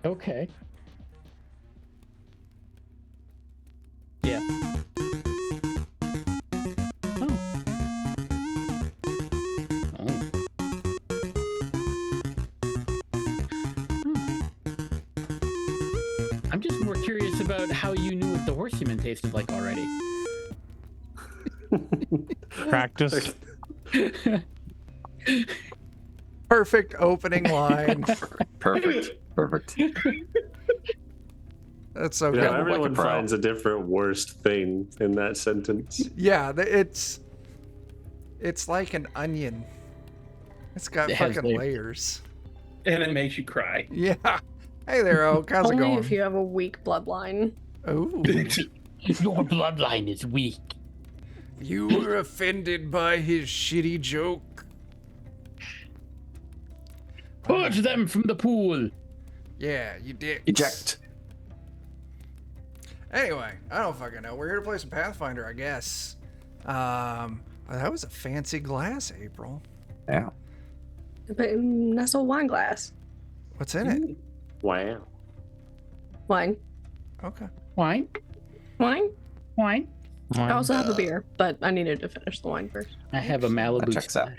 Okay. Yeah. Oh. Oh. I'm just more curious about how you knew what the horse semen tasted like already. Practice. Perfect opening line. Perfect. That's so You good. know, everyone finds a different worst thing in that sentence. Yeah, it's like an onion. It's got It has fucking layers. layers. And it makes you cry. Yeah. Hey there, Oak. How's it Only going? if you have a weak bloodline. Oh, Your bloodline is weak. you were offended by his shitty joke. Purge them from the pool. Yeah, you did. Eject. Anyway, I don't fucking know. We're here to play some Pathfinder, I guess. That was a fancy glass, April. Yeah. But that's a wine glass. What's in it? Wow. Wine. Okay. Wine? Wine? Wine? I also have a beer, but I needed to finish the wine first. I have a Malibu. That checks out.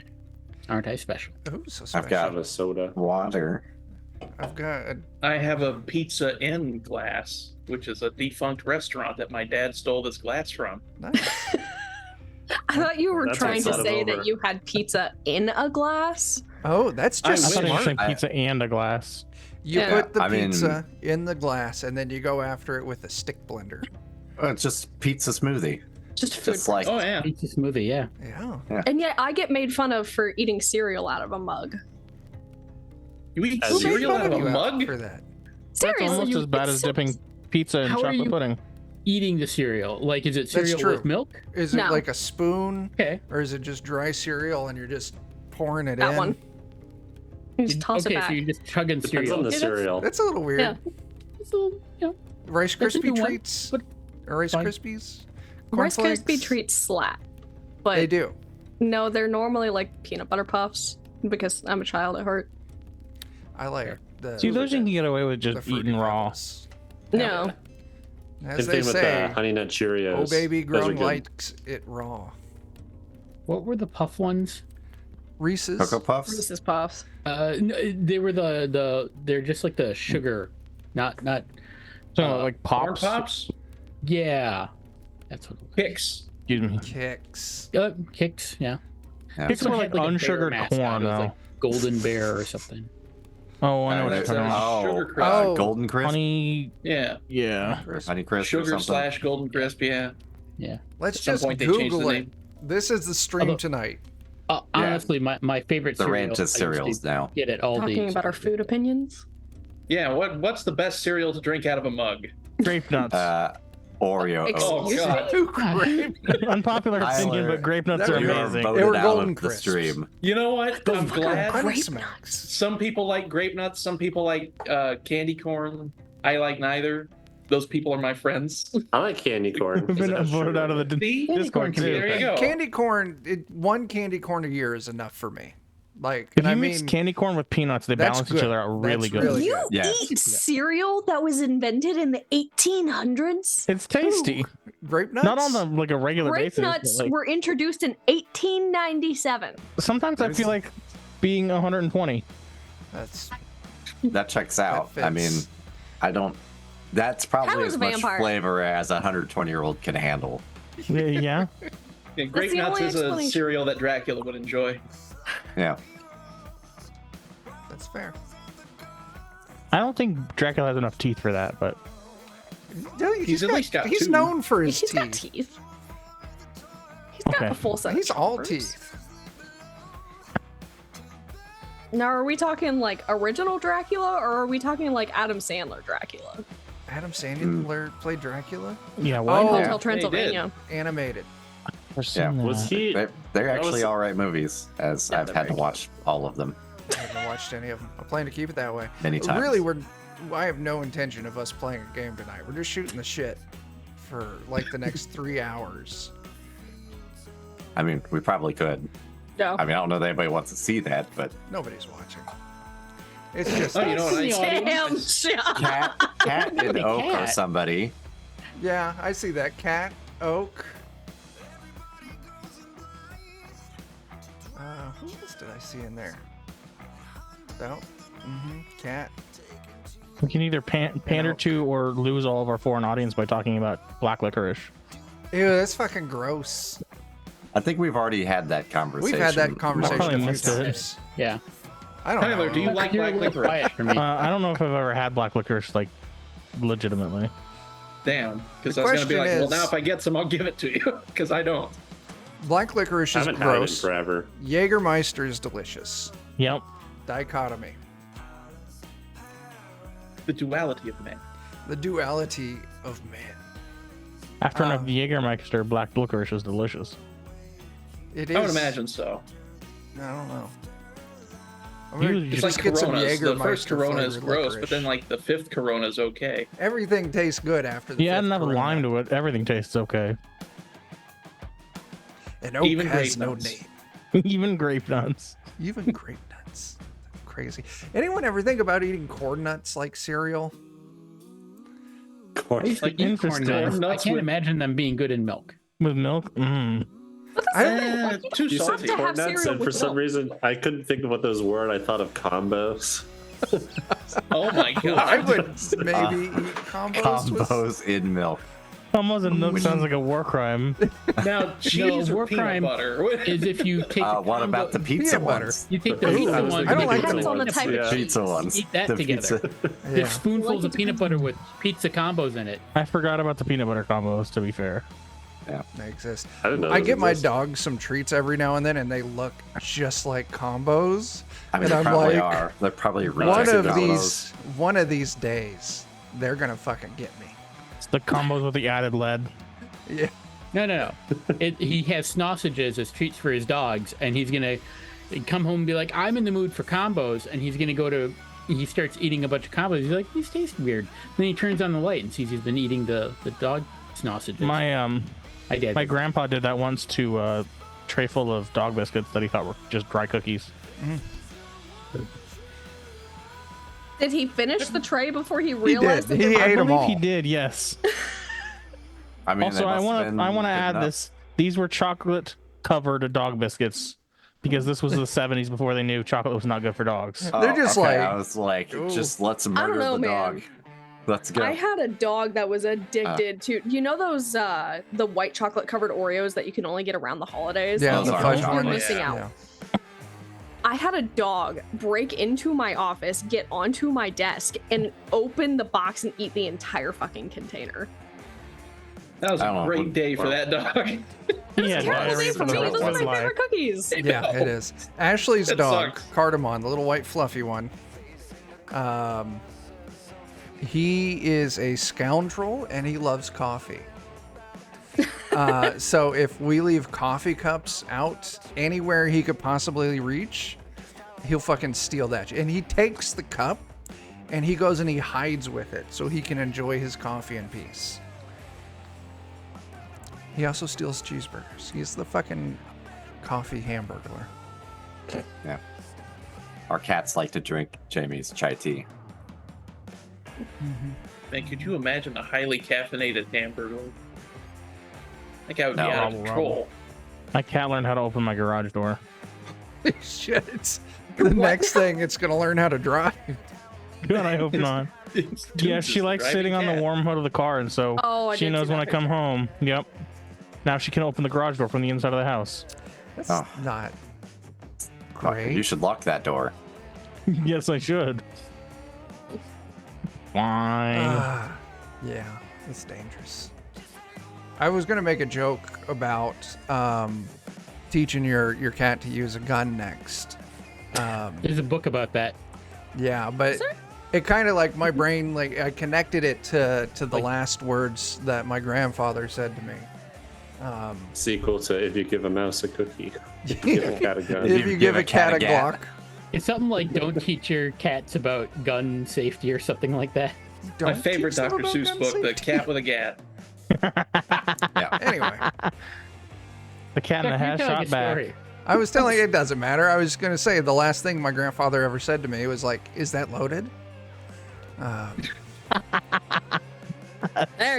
Aren't I special? Ooh, so special. I've got a soda. Water. I've got. I have a Pizza Inn glass, which is a defunct restaurant that my dad stole this glass from. Nice. I thought you were That's trying to outside of say over. that you had pizza in a glass. Oh, that's I just I thought you were smart. saying pizza and a glass. You Yeah. put the I mean- pizza in the glass, and then you go after it with a stick blender. It's just pizza smoothie. Just food. Just like Oh, yeah. Pizza smoothie, yeah. Yeah. And yet I get made fun of for eating cereal out of a mug. You eat Who made cereal Fun out of a you mug? for that. That's Seriously, almost you- as bad it's as so- dipping pizza in How are chocolate you- pudding. Eating the cereal. Like, is it That's cereal true. with milk? Is it No. like a spoon, Okay. or is it just dry cereal and you're just pouring it That in? one. You just toss Okay, it back. so you're just chugging depends cereal. on the Yeah, cereal. That's a little weird. Yeah. It's a little, you know, Rice That's a Krispie new one, treats, but or Rice fine. Krispies. Rice Cornflakes? Krispie treats slap. But They do. no, they're normally like peanut butter puffs because I'm a child at heart. I like the. See, those you can get away with the just Fruity eating raw. Pebbles. No. As Same they thing with say, the Honey Nut Cheerios. oh baby, Those are grown good. likes it raw. what were the puff ones? Reese's. Cocoa Puffs. Reese's Puffs. They were they're just like the sugar, not So like Corn pops. Pops? yeah. That's what Kicks. Excuse me. Kicks. Kicks, yeah. Yeah. Kicks One were had, like a bear unsugared mascot. corn It was though. like Golden Bear or something. Oh, I know what you're That's talking about. Sugar Crisp. Oh. Golden Crisp. Honey, Yeah. yeah. Honey Crisp or Sugar something. / Golden Crisp, yeah. Let's At some just point they changed the Google it. name. This is the stream Although- tonight. Honestly, my favorite The cereal. ranch I is used to cereals now. Get at Aldi. Talking about our food opinions. Yeah, what's the best cereal to drink out of a mug? Grape nuts. Oreo. Excuse Oats. Oh, me? God. Great. Unpopular opinion, Tyler, but grape nuts are you You are amazing. voted They were out Golden of the Crisps. stream. You know what? I'm glad. Honey Grape Smacks. Some people like grape nuts. Some people like candy corn. I like neither. Those people are my friends. I like candy corn. We've been voted out of the See? Discord can be too. There you go. Candy corn. One candy corn a year is enough for me. Like, If and you I mix mean, candy corn with peanuts, they that's balance each good. other out really That's good. really You Yes. eat cereal that was invented in the 1800s? It's tasty. grape nuts. Not on the like a regular Grape basis. but, nuts like, were introduced in 1897. sometimes I feel like being 120. That's That checks out. That I mean, fits. I don't. That's probably Tyler's as a much vampire. flavor as a 120-year-old can handle. Yeah. Yeah, grape the nuts only is a explanation. cereal that Dracula would enjoy. Yeah. that's fair. I don't think Dracula has enough teeth for that, but Yeah, He's at least got He's two. known for his He's got teeth. teeth. He's got Okay. a full set. of He's all choppers. teeth. Now, are we talking like original Dracula, or are we talking like Adam Sandler Dracula? Adam Sandler played Dracula. yeah, why Oh, not? Hotel Transylvania. Animated. I've seen Yeah. that. Was he? They're that actually was- all right movies, as Yeah, I've they're had to very watch all of them I haven't watched any of them. I plan to keep it that way. many times. Really, I have no intention of us playing a game tonight. We're just shooting the shit for like the next 3 hours. I mean, we probably could. No. I mean, I don't know that anybody wants to see that, but Nobody's watching. It's just Oh, you know what? In the audience. Damn. Cat and Oak or cat. somebody. yeah, I see that. Cat, Oak. Who else did I see in there? No. Cat. We can either pander to or lose all of our foreign audience by talking about black licorice. Ew, that's fucking gross. I think we've already had that conversation. We've had that conversation probably a few missed it. times. Yeah. I don't Tyler, know. do you like You're a black little licorice? quiet for me. I don't know if I've ever had black licorice like legitimately. Damn, because The I was gonna be like, question well, is- now if I get some, I'll give it to you, because I don't. Black licorice I is haven't had it in gross. forever. Jägermeister is delicious. Yep. Dichotomy. The duality of man. The duality of man. After enough Um, Jägermeister, black licorice is delicious. It is. I would imagine so. I don't know. I'm You gonna just It's like get some Coronas. The first Jägermeister Corona is flavored gross, licorice. but then like the fifth Corona is okay. Everything tastes good after the You add fifth enough Corona. lime to it, everything tastes okay. And Oak Even has grape no nuts. name. Even grape nuts. Even grape nuts. Crazy. Anyone ever think about eating corn nuts like cereal? I used to Like, eat corn interesting. nuts. I Nuts can't with- imagine them being good in milk. With milk? Mm. Too You said salty. have corn nuts, cereal and for with some milk. reason, I couldn't think of what those were, and I thought of combos. Oh my I god. would maybe eat combos. with- Combos in milk. Almost in milk sounds like a war crime. Now cheese war or peanut crime butter? Is if you take the What about the combo- pizza Peanut butter. ones? You take the Ooh, pizza I was ones. thinking I don't and like you Depends put on the it type in of the- Pizza ones. Eat that The together. pizza. There's Yeah. spoonfuls of peanut butter with pizza combos in it. I forgot about the peanut butter combos, to be fair. They exist. I didn't know. I those get my existed. dog some treats every now and then, and they look just like combos. I mean, And they I'm probably like, are. They're probably One rejected of Domino's. these days, they're gonna fucking get me. It's the combos with the added lead. Yeah. No. He has sausages as treats for his dogs, and he's gonna come home and be like, "I'm in the mood for combos," and he's gonna go to. He starts eating a bunch of combos. He's like, "These taste weird." Then he turns on the light and sees he's been eating the dog sausages. My did. my grandpa did that once to a tray full of dog biscuits that he thought were just dry cookies. Did he finish the tray before he He realized did. that He they were- I ate them believe all. he did, yes. I mean, Also, I want to add this. These were chocolate covered dog biscuits because this was the 70s before they knew chocolate was not good for dogs. They're just like- I was like, Ooh. just let's I murder don't know, the man. dog. Let's go. I had a dog that was addicted to, you know, those the white chocolate covered Oreos that you can only get around the holidays. Yeah, Those the are fudge chocolate. ones. You're missing out. Yeah. I had a dog break into my office, get onto my desk, and open the box and eat the entire fucking container. That was I don't a know. great day for that dog. He had Terrible diarrhea day for for the me. rest Those of are his my life. favorite cookies. Yeah, it is. Ashley's That dog, sucks. Cardamom, the little white fluffy one. He is a scoundrel and he loves coffee. So if we leave coffee cups out anywhere he could possibly reach, he'll fucking steal that. And he takes the cup and he goes and he hides with it so he can enjoy his coffee in peace. He also steals cheeseburgers. He's the fucking coffee hamburger. Yeah. Our cats like to drink Jamie's chai tea. Man, could you imagine a highly caffeinated hamburger? That guy would No. be out of Rubble, control. My cat learned how to open my garage door. Shit. The next thing, it's going to learn how to drive. God, I hope not. It's Yeah, just she likes driving sitting on the cat. warm hood of the car, and so Oh, I she did knows see when I that come picture. home. Yep. Now she can open the garage door from the inside of the house. That's Oh. not You great. should lock that door. Yes, I should. Fine. Yeah, it's dangerous. I was going to make a joke about teaching your cat to use a gun next. There's a book about that. Yeah, but it kind of like my brain, like I connected it to the last words that my grandfather said to me. Sequel to If You Give a Mouse a Cookie. Give a cat a gun. If you give a cat a gat. Glock, It's something like don't teach your cats about gun safety or something like that. My don't favorite teach them Dr. about Seuss gun book, The safety. Cat with a Gat. Yeah. Anyway, The cat in the Chuck, you hat tell shot like a back. story. I was telling you it doesn't matter. I was going to say the last thing my grandfather ever said to me was like, "Is that loaded?" There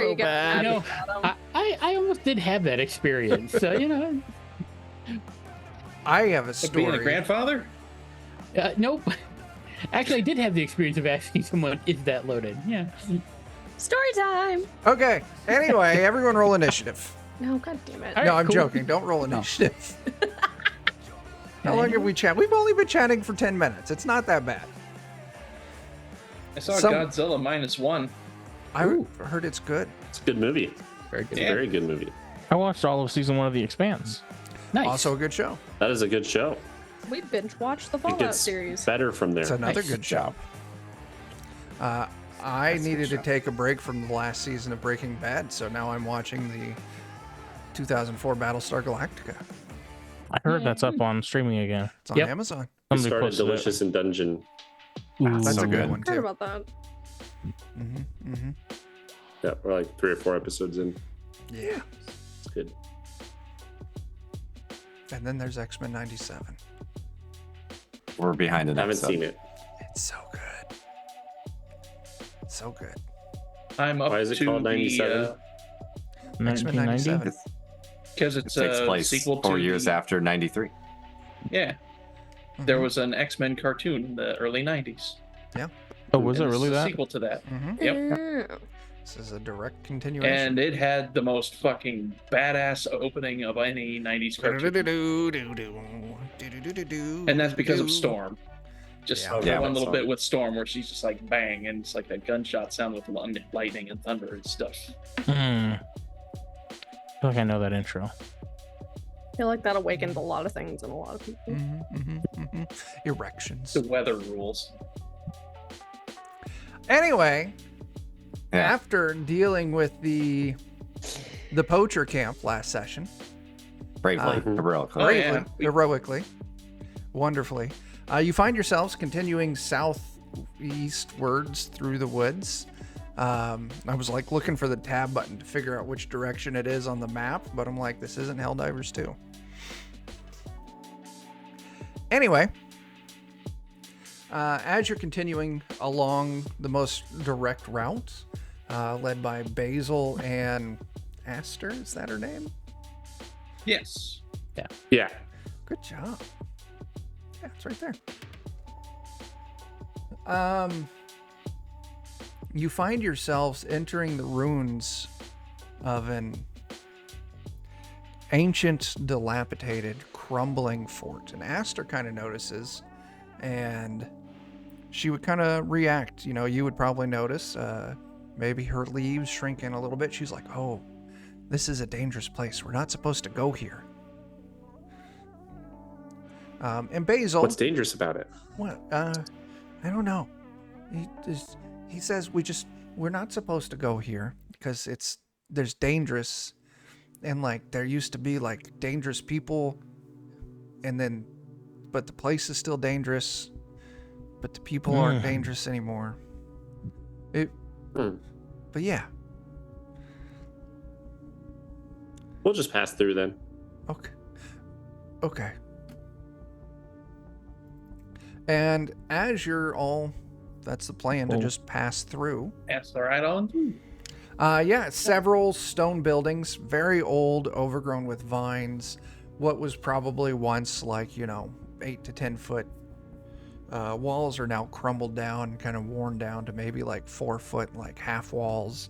So you go. bad. You know, I almost did have that experience. So, you know, I have a Like being a story. grandfather? nope. Actually, I did have the experience of asking someone, "Is that loaded?" Yeah. Story time. Okay. Anyway, everyone roll initiative. No, god damn it. All No, right, I'm cool. joking. Don't roll initiative. How long have we chatted? We've only been chatting for 10 minutes. It's not that bad. I saw Some- Godzilla -1. I heard it's good. It's a good movie. Very good. It's a very good movie. I watched all of season 1 of The Expanse. Nice. Also a good show. That is a good show. We binge watched the It Fallout gets series. better from there. It's another Nice good show. I needed to take a break from the last season of Breaking Bad, so now I'm watching the 2004 Battlestar Galactica. I heard that's up on streaming again. It's on Yep. Amazon. We Somebody started posted it. Delicious in Dungeon. That's so a good good. one Heard too. about that. Yeah, we're like 3 or 4 episodes in. Yeah. It's good. And then there's X-Men 97. We're behind an I haven't episode. seen it. It's so good. So good. I'm up Why is it to called the 97? X-Men 1990? 97. because It it's takes a place sequel to 4 years the- after 93. Yeah, there was an X-Men cartoon in the early '90s. Oh, was it and this really is a that? sequel to that? Mhm. Yep. Oh. This is a direct continuation. And it had the most fucking badass opening of any '90s cartoon, and that's because of Storm. Just Yeah. Yeah, one that's little all. bit with Storm, where she's just like bang, and it's like that gunshot sound with lightning and thunder and stuff. I feel like I know that intro. I feel like that awakened a lot of things in a lot of people. Erections. The weather rules. Anyway, Yeah. after dealing with the poacher camp last session, Bravely, heroically. Oh, yeah. bravely, heroically, wonderfully, you find yourselves continuing southeastwards through the woods. I was like looking for the tab button to figure out which direction it is on the map, but I'm like, this isn't Helldivers 2. Anyway, as you're continuing along the most direct route, led by Basil and Aster, is that her name? Yes. Yeah. Good job. Yeah, it's right there. You find yourselves entering the ruins of an ancient, dilapidated, crumbling fort. And Aster kind of notices, and she would kind of react. You know, you would probably notice maybe her leaves shrinking a little bit. She's like, oh, this is a dangerous place. We're not supposed to go here. And Basil, What's dangerous about it? what? I don't know. He says we're not supposed to go here because there's dangerous, and like there used to be like dangerous people, but the place is still dangerous, but the people aren't dangerous anymore. But yeah. We'll just pass through then. Okay. And as you're all, that's the plan, to just pass through. That's the right on. Yeah, several stone buildings, very old, overgrown with vines. What was probably once like, 8 to 10 foot walls are now crumbled down, kind of worn down to maybe like 4 foot, like half walls.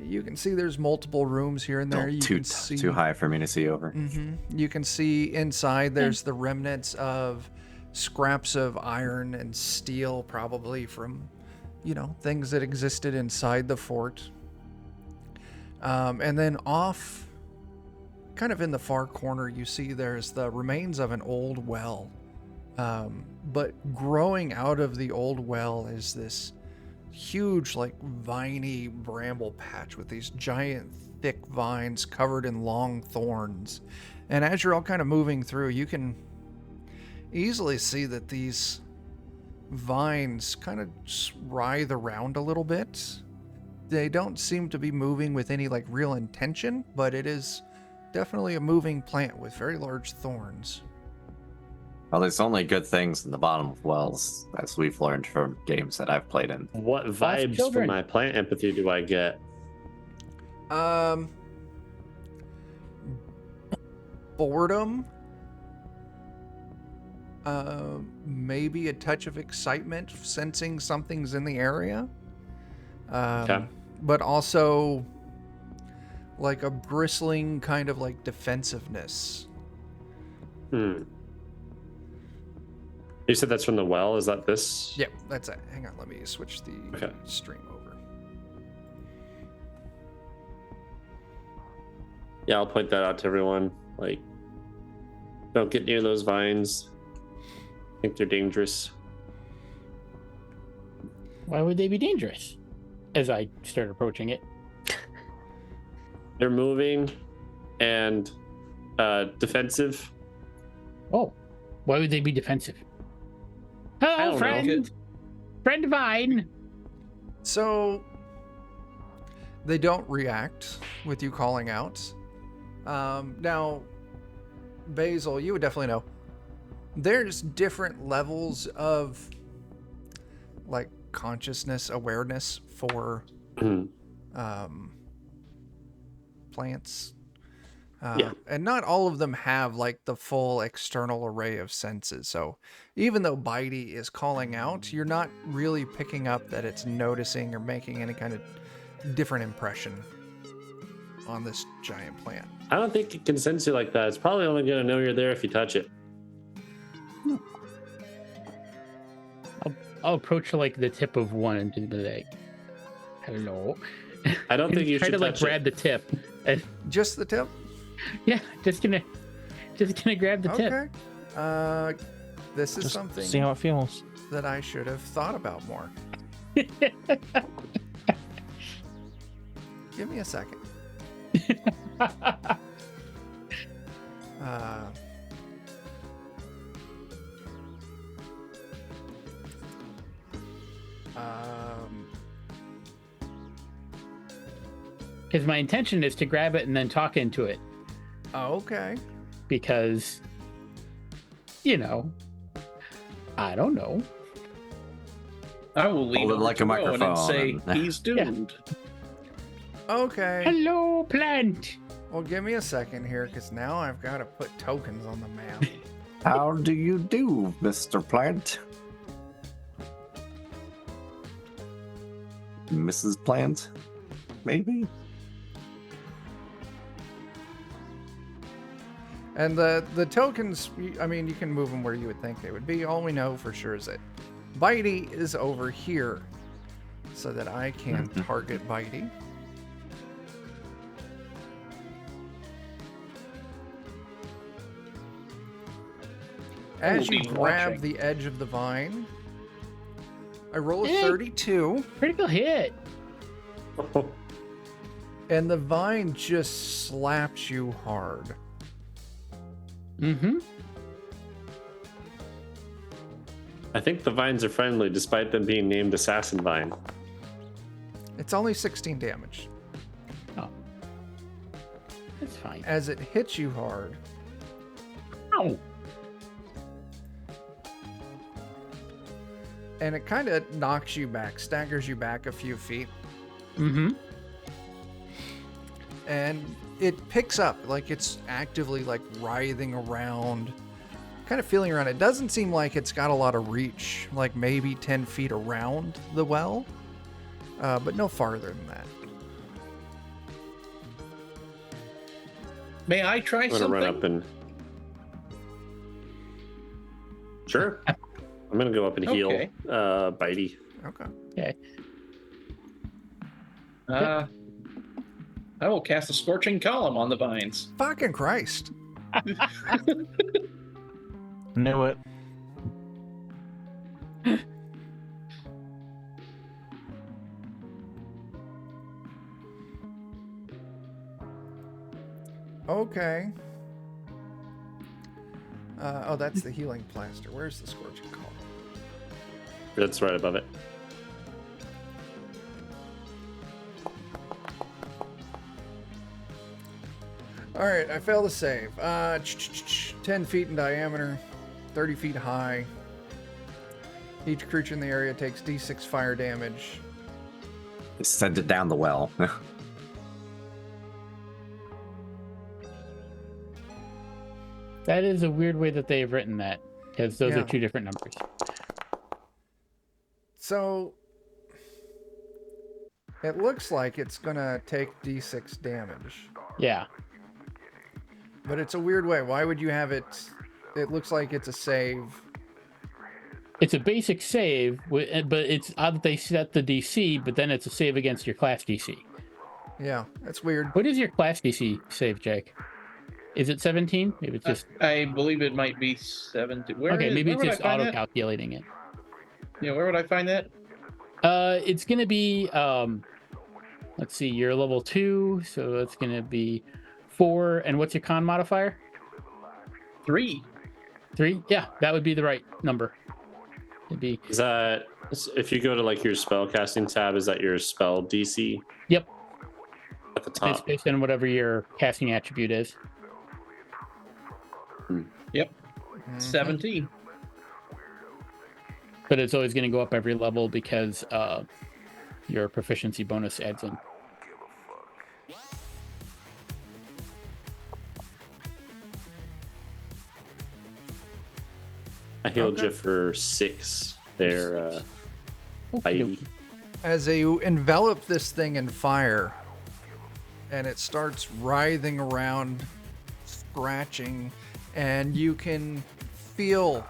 You can see there's multiple rooms here and there. You Too, can see too high for me to see over. You can see inside there's the remnants of scraps of iron and steel, probably from, things that existed inside the fort. And then off, kind of in the far corner, you see there's the remains of an old well. But growing out of the old well is this huge, like, viney bramble patch with these giant, thick vines covered in long thorns. And as you're all kind of moving through, you can easily see that these vines kind of writhe around a little bit. They don't seem to be moving with any like real intention, but it is definitely a moving plant with very large thorns. Well, there's only good things in the bottom of wells, as we've learned from games that I've played in. What vibes children. from my plant empathy do I get? Boredom. Maybe a touch of excitement, sensing something's in the area. Okay. But also like a bristling kind of like defensiveness. You said that's from the well? Is that this? Yep, that's it. Hang on, let me switch the stream over. Yeah, I'll point that out to everyone. Like, don't get near those vines. I think they're dangerous. Why would they be dangerous? As I start approaching it. They're moving and defensive. Oh, why would they be defensive? I Hello, don't friend. know. Friend Vine. So they don't react with you calling out. Now, Basil, you would definitely know. There's different levels of like consciousness, awareness for plants. And not all of them have like the full external array of senses. So even though Bitey is calling out, you're not really picking up that it's noticing or making any kind of different impression on this giant plant. I don't think it can sense you like that. It's probably only going to know you're there if you touch it. I'll approach like the tip of one and be like, "Hello." I don't think you try should to like touch grab it. the tip. And, Just the tip? yeah, just gonna grab the tip. Okay. This is Just something see how it feels. that I should have thought about more. Give me a second. Because my intention is to grab it and then talk into it. Okay. Because, you know, I don't know. I will lean Hold it over like to a Rowan and microphone say and- he's doomed. Okay. Hello, plant. Well, give me a second here, because now I've got to put tokens on the map. How do you do, Mr. Plant? Mrs. Plant? Maybe? And the tokens, I mean, you can move them where you would think they would be. All we know for sure is that Bitey is over here, so that I can target Bitey. As you be grab watching. the edge of the vine, I roll a Eh. 32, Critical hit. and the vine just slaps you hard. Mm-hmm. I think the vines are friendly despite them being named Assassin Vine. It's only 16 damage. Oh. That's fine. As it hits you hard, Ow. and it kind of knocks you back, staggers you back a few feet, Mm-hmm. and it picks up, like it's actively like writhing around, kind of feeling around. It doesn't seem like it's got a lot of reach, like maybe 10 feet around the well, but no farther than that. May I try I'm gonna something? run up and. Sure. I'm gonna go up and heal Okay. Bitey. Okay. Okay. I will cast a scorching column on the vines. Fucking Christ. Knew it. Okay. Oh, that's the healing plaster. Where's the scorching column? That's right above it. All right, I failed to save. 10 feet in diameter, 30 feet high. Each creature in the area takes d6 fire damage. Send it down the well. That is a weird way that they've written that, because those Yeah. are two different numbers. So it looks like it's gonna take d6 damage, Yeah. but it's a weird way. Why would you have it? It looks like it's a save. It's a basic save, but it's odd that they set the DC, but then it's a save against your class DC. Yeah, that's weird. What is your class DC save, Jake? Is it 17? Maybe it's just... I believe it might be 17. okay, maybe it's where would just I find that? auto-calculating it. Yeah, where would I find that? It's going to be... let's see, you're level 2, so it's going to be 4. And what's your con modifier? 3. 3? Yeah, that would be the right number. It'd be... Is that if you go to like your spell casting tab? Is that your spell DC Yep. at the It's top? based on whatever your casting attribute is. Yep. Mm-hmm. 17. But it's always going to go up every level because your proficiency bonus adds in. I healed Okay. you for 6 there. Heidi. As you envelop this thing in fire, and it starts writhing around, scratching, and you can feel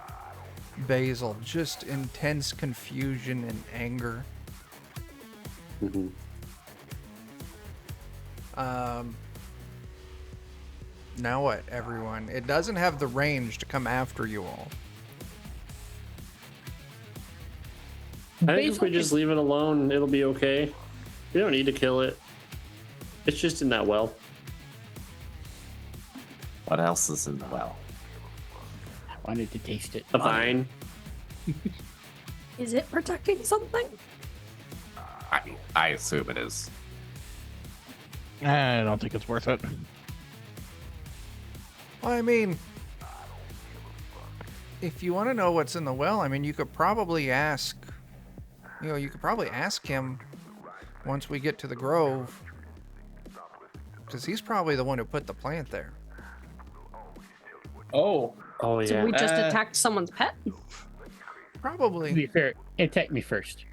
Basil just intense confusion and anger. Mhm. Now what, everyone? It doesn't have the range to come after you all. I think if we just leave it alone, it'll be okay. We don't need to kill it. It's just in that well. What else is in the well? I wanted to taste it. A vine. Is it protecting something? I assume it is. I don't think it's worth it. Well, I mean, if you want to know what's in the well, I mean, you could probably ask, you could probably ask him once we get to the grove, because he's probably the one who put the plant there. Oh. Oh Did yeah. we just attack someone's pet? To Probably. be fair, attack me first.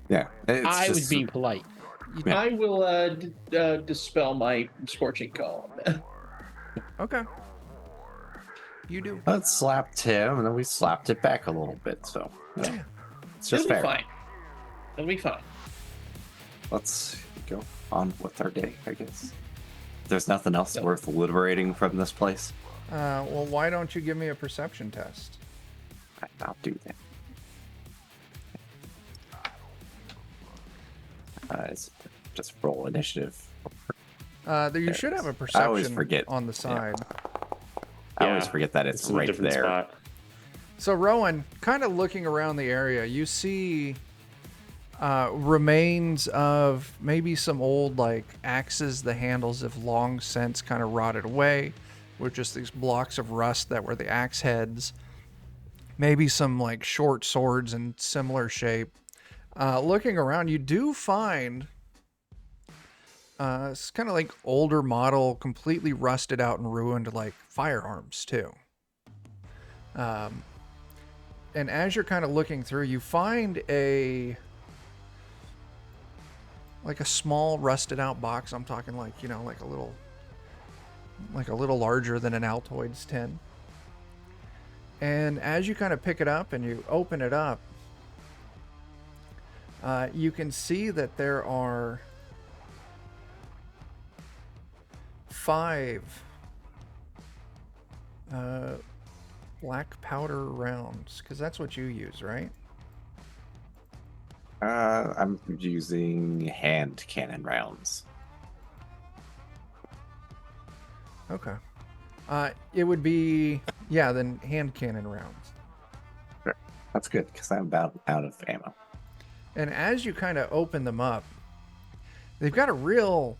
Yeah. It's I was just- being polite. Yeah. I will dispel my scorching call. Okay. You do. Let's slapped him, and then we slapped it back a little bit. So yeah. It's just It'll be fair. fine. It'll be fine. Let's go on with our day, I guess. There's nothing else worth liberating from this place. Well, why don't you give me a perception test? I'll do that. It's just roll initiative. You should have a I always perception forget. on the side. I always Yeah, forget that it's in a right different there. spot. So, Rowan, kind of looking around the area, you see remains of maybe some old, like, axes. The handles have long since kind of rotted away, with just these blocks of rust that were the axe heads. Maybe some, like, short swords in similar shape. Looking around, you do find it's kind of like older model, completely rusted out and ruined, like, firearms, too. And as you're kind of looking through, you find a small rusted out box. I'm talking like, like a little larger than an Altoids tin. And as you kind of pick it up and you open it up, you can see that there are 5 black powder rounds, because that's what you use, right? I'm using hand cannon rounds. Okay. It would be, then hand cannon rounds. That's good, because I'm about out of ammo. And as you kind of open them up, they've got a real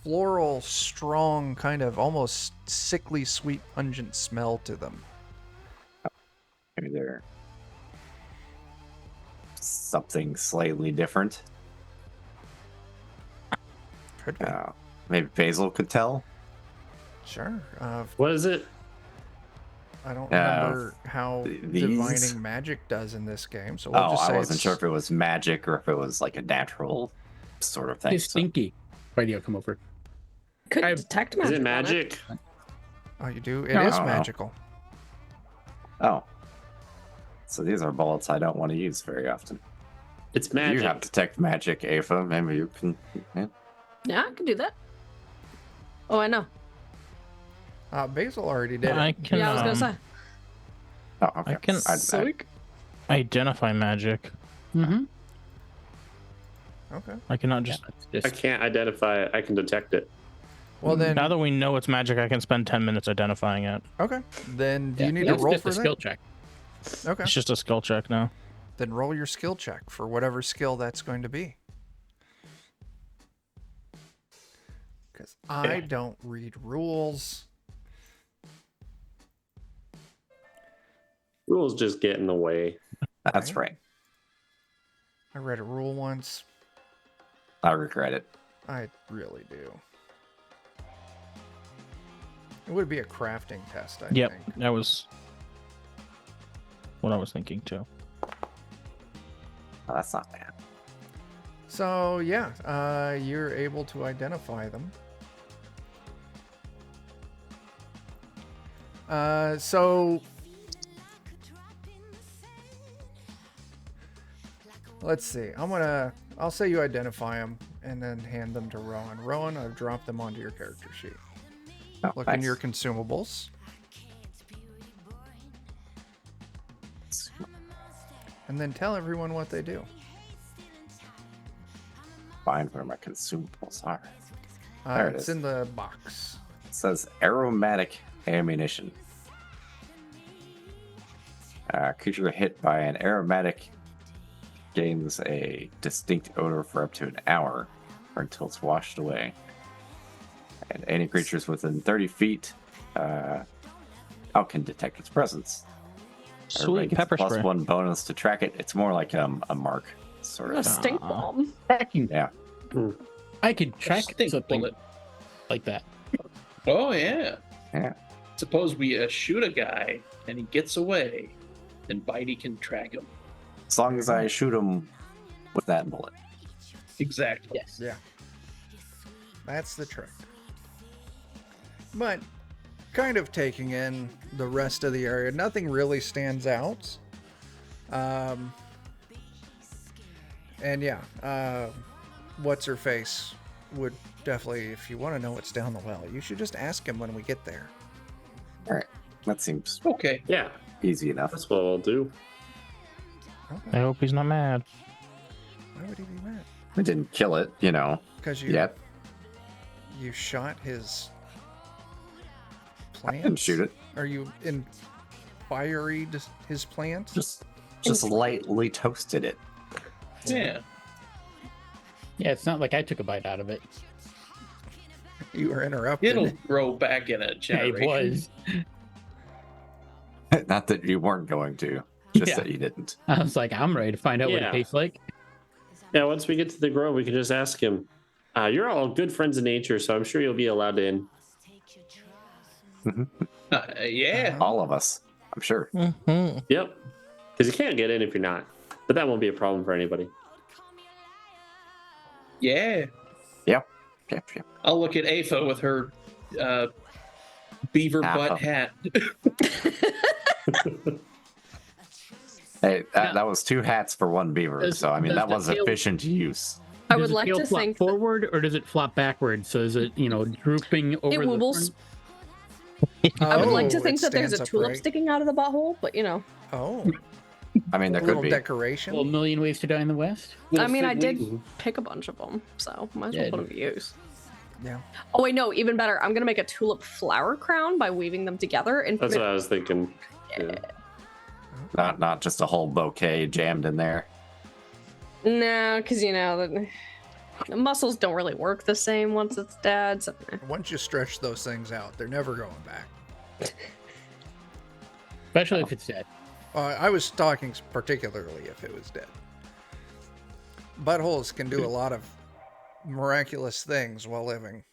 floral, strong, kind of almost sickly sweet, pungent smell to them. Maybe they're something slightly different. Could be. Maybe Basil could tell. Sure. What is it? I don't remember how these? divining magic does in this game, so we'll Oh, just say I wasn't it's... sure if it was magic or if it was like a natural sort of thing. It's stinky. Why do you come over? Could I've- detect Is magic. it on magic? Oh, you do? It No, is I don't know. magical. Oh. So these are bullets I don't want to use very often. It's If magic. you have detect magic, Ava. Maybe you can. Yeah. Yeah, I can do that. Oh, I know. Basil already did I it. can. Yeah, I was gonna say. Oh, okay. I can identify magic. Mm-hmm. Okay. I cannot just. I can't identify it. I can detect it. Well then, Now that we know it's magic, I can spend 10 minutes identifying it. okay. Then do you need to That's roll just for a that? skill check. Okay. It's just a skill check now. Then roll your skill check for whatever skill that's going to be. Because I don't read rules. Rules just get in the way. That's right. I read a rule once. I regret it. I really do. It would be a crafting test, I Yep, think. that was what I was thinking too. Oh, that's not bad. So yeah, you're able to identify them. So let's see. I'll say you identify them and then hand them to Rowan. Rowan, I've dropped them onto your character sheet. Oh, Look in nice. your consumables. And then tell everyone what they do. Find where my consumables are. There it It's is. in the box. It says aromatic ammunition. Creature hit by an aromatic gains a distinct odor for up to an hour or until it's washed away. And any creatures within 30 feet can detect its presence. Everybody Sweet gets pepper plus spray. 1 bonus to track it. It's more like a mark, sort A of. stink bomb. Yeah. I could track Stink something bullet. like that. Oh yeah. Yeah. Suppose we shoot a guy and he gets away, then Bitey can track him. As long as I shoot him with that bullet. Exactly. Yes. Yeah. That's the trick. But kind of taking in the rest of the area, nothing really stands out. And yeah, what's her face would definitely, if you want to know what's down the well, you should just ask him when we get there. All right. That seems Okay. Yeah, easy enough. that's what I'll do. Okay. I hope he's not mad. Why would he be mad? I didn't kill it, Because yet. you shot his I plants? didn't shoot it. Are you in fiery his plants? Just lightly toasted it. Yeah. Yeah, it's not like I took a bite out of it. You were interrupted. It'll grow back in a Yeah, generation. it was. Not that you weren't going to, just Yeah. that you didn't. I was like, I'm ready to find out what Yeah. it tastes like. Yeah, once we get to the grove, we can just ask him. You're all good friends in nature, so I'm sure you'll be allowed in. Yeah. All of us, I'm sure. Mm-hmm. Yep. Because you can't get in if you're not. But that won't be a problem for anybody. Yeah. Yep. I'll look at Afa with her beaver Afa. butt hat. Hey, that was 2 hats for 1 beaver, Does- so I mean does that the was tail- efficient use. I Does would the like tail to flop think that forward, or does it flop backwards? So is it, drooping over it the wobbles. front? I would like to Oh, think it that there's a stands tulip upright. sticking out of the butthole, but Oh, I mean, there a little could be. decoration. Well, A Million Ways to Die in the West? I mean, I did Wheaton. pick a bunch of them, so might as Yeah, well put them to use. Yeah. Oh wait, no, even better. I'm gonna make a tulip flower crown by weaving them together and That's put what it. I was thinking. Yeah. Not just a whole bouquet jammed in there. No, because Muscles don't really work the same once it's dead. So. Once you stretch those things out, they're never going back. Especially if it's dead. I was talking particularly if it was dead. Buttholes can do a lot of miraculous things while living.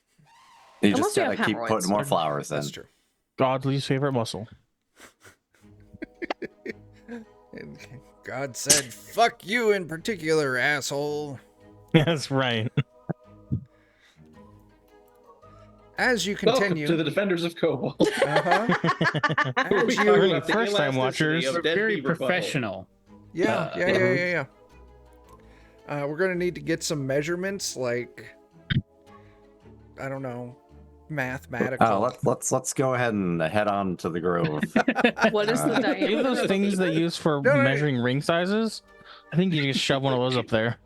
You Unless just you gotta have keep hemorrhoids. putting more flowers in. That's true. God's least favorite muscle. And God said, "Fuck you in particular, asshole." That's right. As you Welcome continue, to the Defenders of Cobalt. uh-huh. As We you, talk about the First-time elasticity watchers. of We're dead very beaver butthole. professional. yeah. We're gonna need to get some measurements, like I don't know, mathematical. Oh, let's go ahead and head on to the grove. What is the You know diameter? those things they use for No. measuring ring sizes? I think you just shove one of those up there.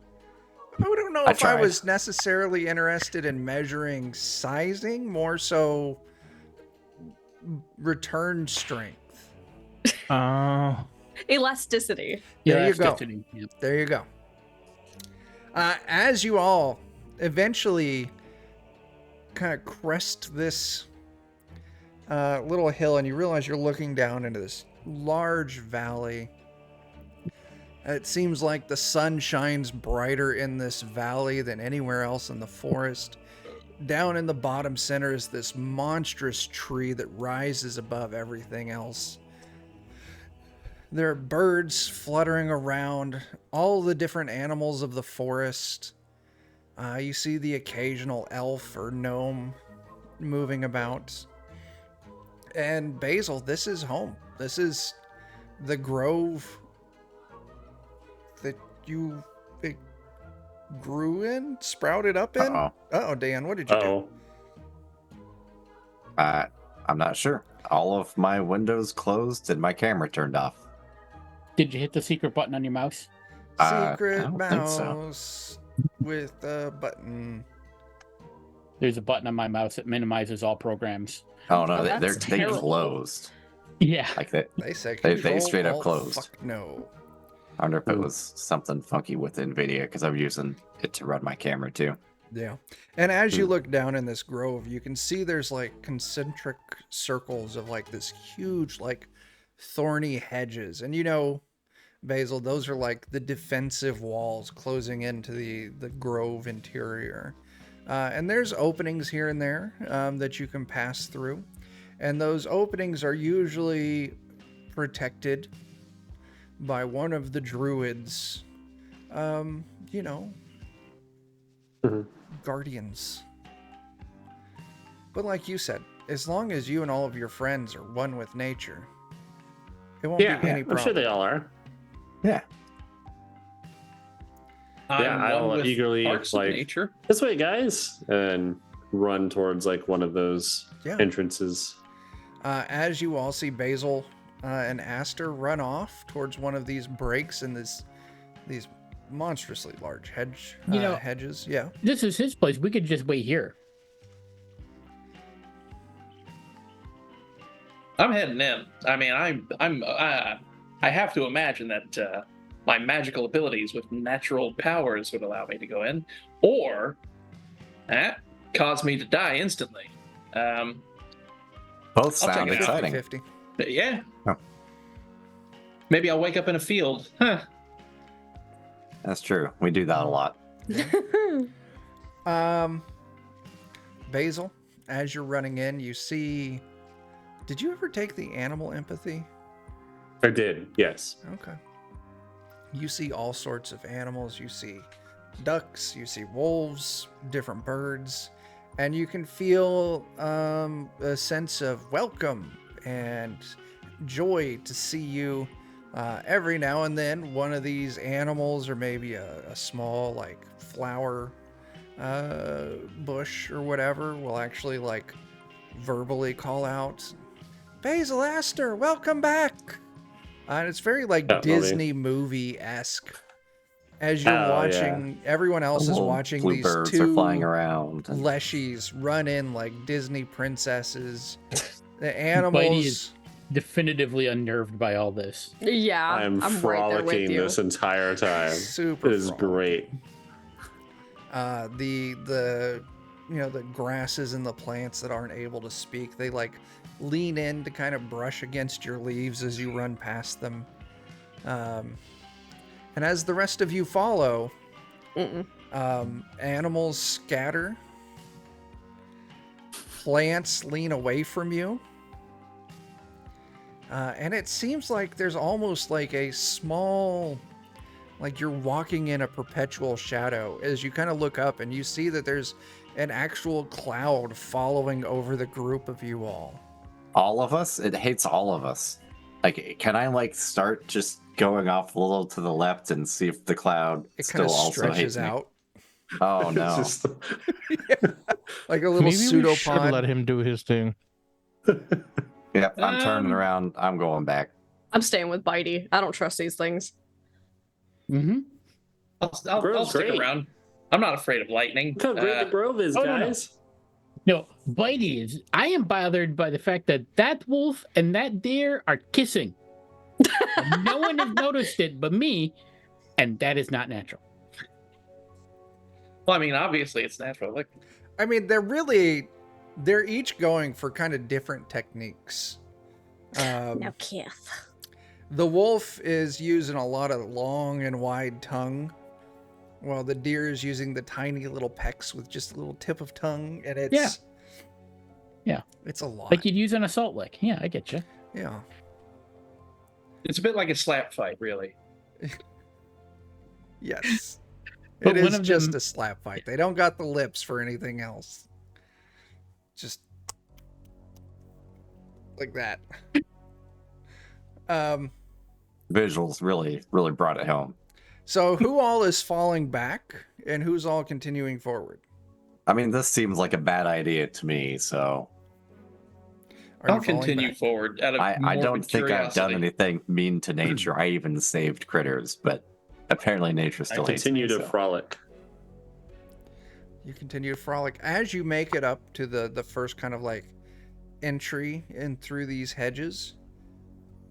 I don't know I if I tried. was necessarily interested in measuring sizing, more so return strength. Elasticity. There you go. Elasticity, yep. There you go. As you all eventually kind of crest this little hill, and you realize you're looking down into this large valley. It seems like the sun shines brighter in this valley than anywhere else in the forest. Down in the bottom center is this monstrous tree that rises above everything else. There are birds fluttering around, all the different animals of the forest. You see the occasional elf or gnome moving about. And Basil, this is home. This is the grove that you grew in, sprouted up in. Uh-oh, Dan, what did you do? I'm not sure. All of my windows closed and my camera turned off. Did you hit the secret button on your mouse? I Secret don't think so. mouse with a button. There's a button on my mouse that minimizes all programs. Oh no, Oh, they that's terrible. closed. Yeah. Like that. They say They control, straight up alt, closed. fuck no. I wonder if it was something funky with NVIDIA because I'm using it to run my camera too. Yeah. And as you look down in this grove, you can see there's like concentric circles of like this huge, like thorny hedges. And you know, Basil, those are like the defensive walls closing into the grove interior. And there's openings here and there that you can pass through. And those openings are usually protected by one of the druids, you know, guardians. But like you said, as long as you and all of your friends are one with nature, it won't be any I'm problem. sure they all are. Yeah. Yeah, I'm one I'll with eagerly, parts of like- nature. This way, guys, and run towards like one of those Yeah. entrances. As you all see Basil and Aster run off towards one of these breaks in these monstrously large hedges. Yeah. This is his place. We could just wait here. I'm heading in. I mean, I have to imagine that my magical abilities with natural powers would allow me to go in, or cause me to die instantly. Both I'll sound take it. exciting. 50-50. But yeah. Oh. Maybe I'll wake up in a field. Huh. That's true. We do that a lot. Basil, as you're running in, you see. Did you ever take the animal empathy? I did, yes. Okay. You see all sorts of animals. You see ducks, you see wolves, different birds, and you can feel a sense of welcome and joy to see you. Every now and then, one of these animals, or maybe a small like flower bush or whatever, will actually like verbally call out, "Basil Aster, welcome back!" And it's very like Definitely. Disney movie-esque. As you're Oh, watching, everyone else is Little watching these bluebirds two are flying around. leshies run in like Disney princesses. The Bitey animals. is definitively unnerved by all this. Yeah, I'm right there with frolicking you. this entire time. Super It is frolic. great. The the grasses and the plants that aren't able to speak, they like lean in to kind of brush against your leaves as you run past them. And as the rest of you follow, animals scatter, plants lean away from you, and it seems like there's almost like a small, like you're walking in a perpetual shadow as you kind of look up and you see that there's an actual cloud following over the group of you all. All of us? It hates all of us. Like, can I like start just going off a little to the left and see if the cloud still also hates me? Out. Oh no! Just- Like a little Maybe we should pseudopod. let him do his thing. Yep, I'm turning around. I'm going back. I'm staying with Bitey. I don't trust these things. Mm-hmm. I'll stick great. around. I'm not afraid of lightning. Look how great the grove is, oh, no, guys. No, Bitey is. I am bothered by the fact that that wolf and that deer are kissing. No one has noticed it but me, and that is not natural. Well, I mean, obviously it's natural. Like, I mean, they're each going for kind of different techniques. Now, Kith. The wolf is using a lot of long and wide tongue, while the deer is using the tiny little pecks with just a little tip of tongue, and it's Yeah. it's a lot. Like you'd use an assault lick. Yeah, I get you. Yeah. it's a bit like a slap fight, really. Yes. But It one is of just them- a slap fight. They don't got the lips for anything else. Just like that. Visuals really brought it home. So who all is falling back and who's all continuing forward? I mean, this seems like a bad idea to me, so Are I'll you falling continue back? forward out of I morbid don't think I've done curiosity. anything mean to nature. I even saved critters, but apparently nature I still hates continue me, to so. frolic. You continue to frolic as you make it up to the first kind of like entry in through these hedges.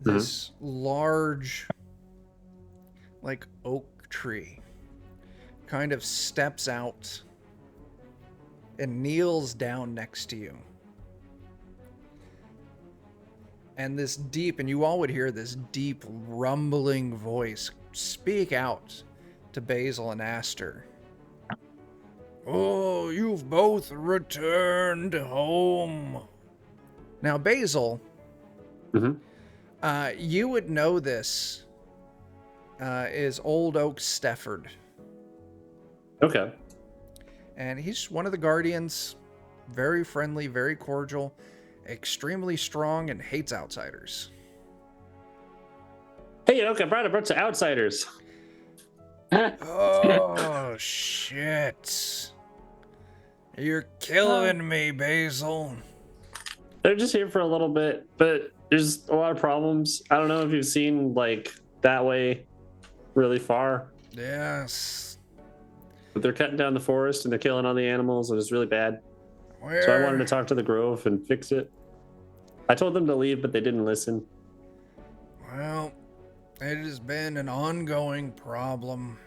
This large like oak tree kind of steps out and kneels down next to you. And this deep, and you all would hear this deep rumbling voice speak out to Basil and Aster. Oh, you've both returned home. Now, Basil, you would know this is Old Oak Stefford. Okay. And he's one of the Guardians. Very friendly, very cordial, extremely strong, and hates outsiders. Hey, look, I brought a bunch of outsiders. Oh, shit. You're killing me, Basil. They're just here for a little bit, but there's a lot of problems. I don't know if you've seen like that way really far, Yes. but they're cutting down the forest and they're killing all the animals, and it's really bad. Where? So I wanted to talk to the Grove and fix it. I told them to leave, but they didn't listen. Well, it has been an ongoing problem.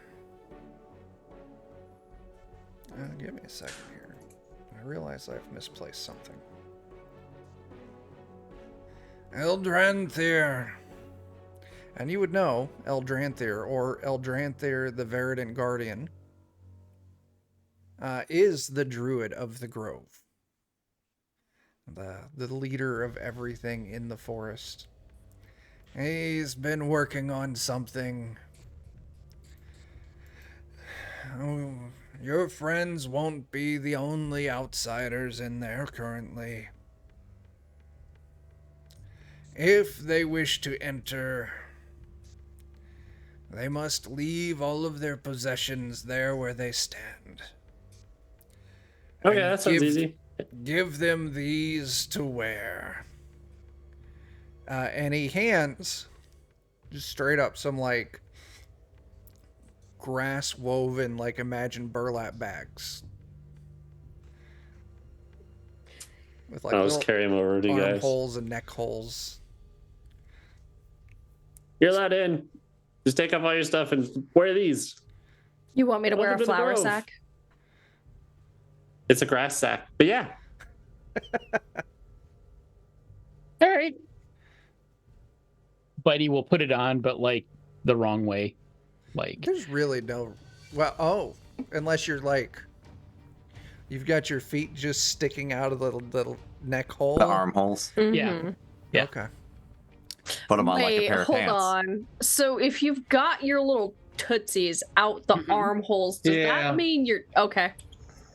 Give me a second here. I realize I've misplaced something. Eldranther. And you would know Eldranther, or Eldranther the Verdant Guardian, is the druid of the Grove. The leader of everything in the forest. He's been working on something. Oh, your friends won't be the only outsiders in there currently. If they wish to enter, they must leave all of their possessions there where they stand. Okay, And that sounds easy. Give them these to wear. And he hands just straight up some like grass woven, like imagine burlap bags. With like I'll just little carry them over to you guys. armholes and neck holes. You're allowed in. Just take off all your stuff and wear these. You want me to wear a Welcome to the flour Grove. sack? It's a grass sack. But yeah. All right. Buddy will put it on, but like the wrong way. Like There's really no. Well, unless you're like, you've got your feet just sticking out of the little neck hole. The armholes. Yeah. Yeah. Okay. Put them on like a Wait, pair of hold pants. on. So if you've got your little tootsies out the armholes, does Yeah. that mean you're okay?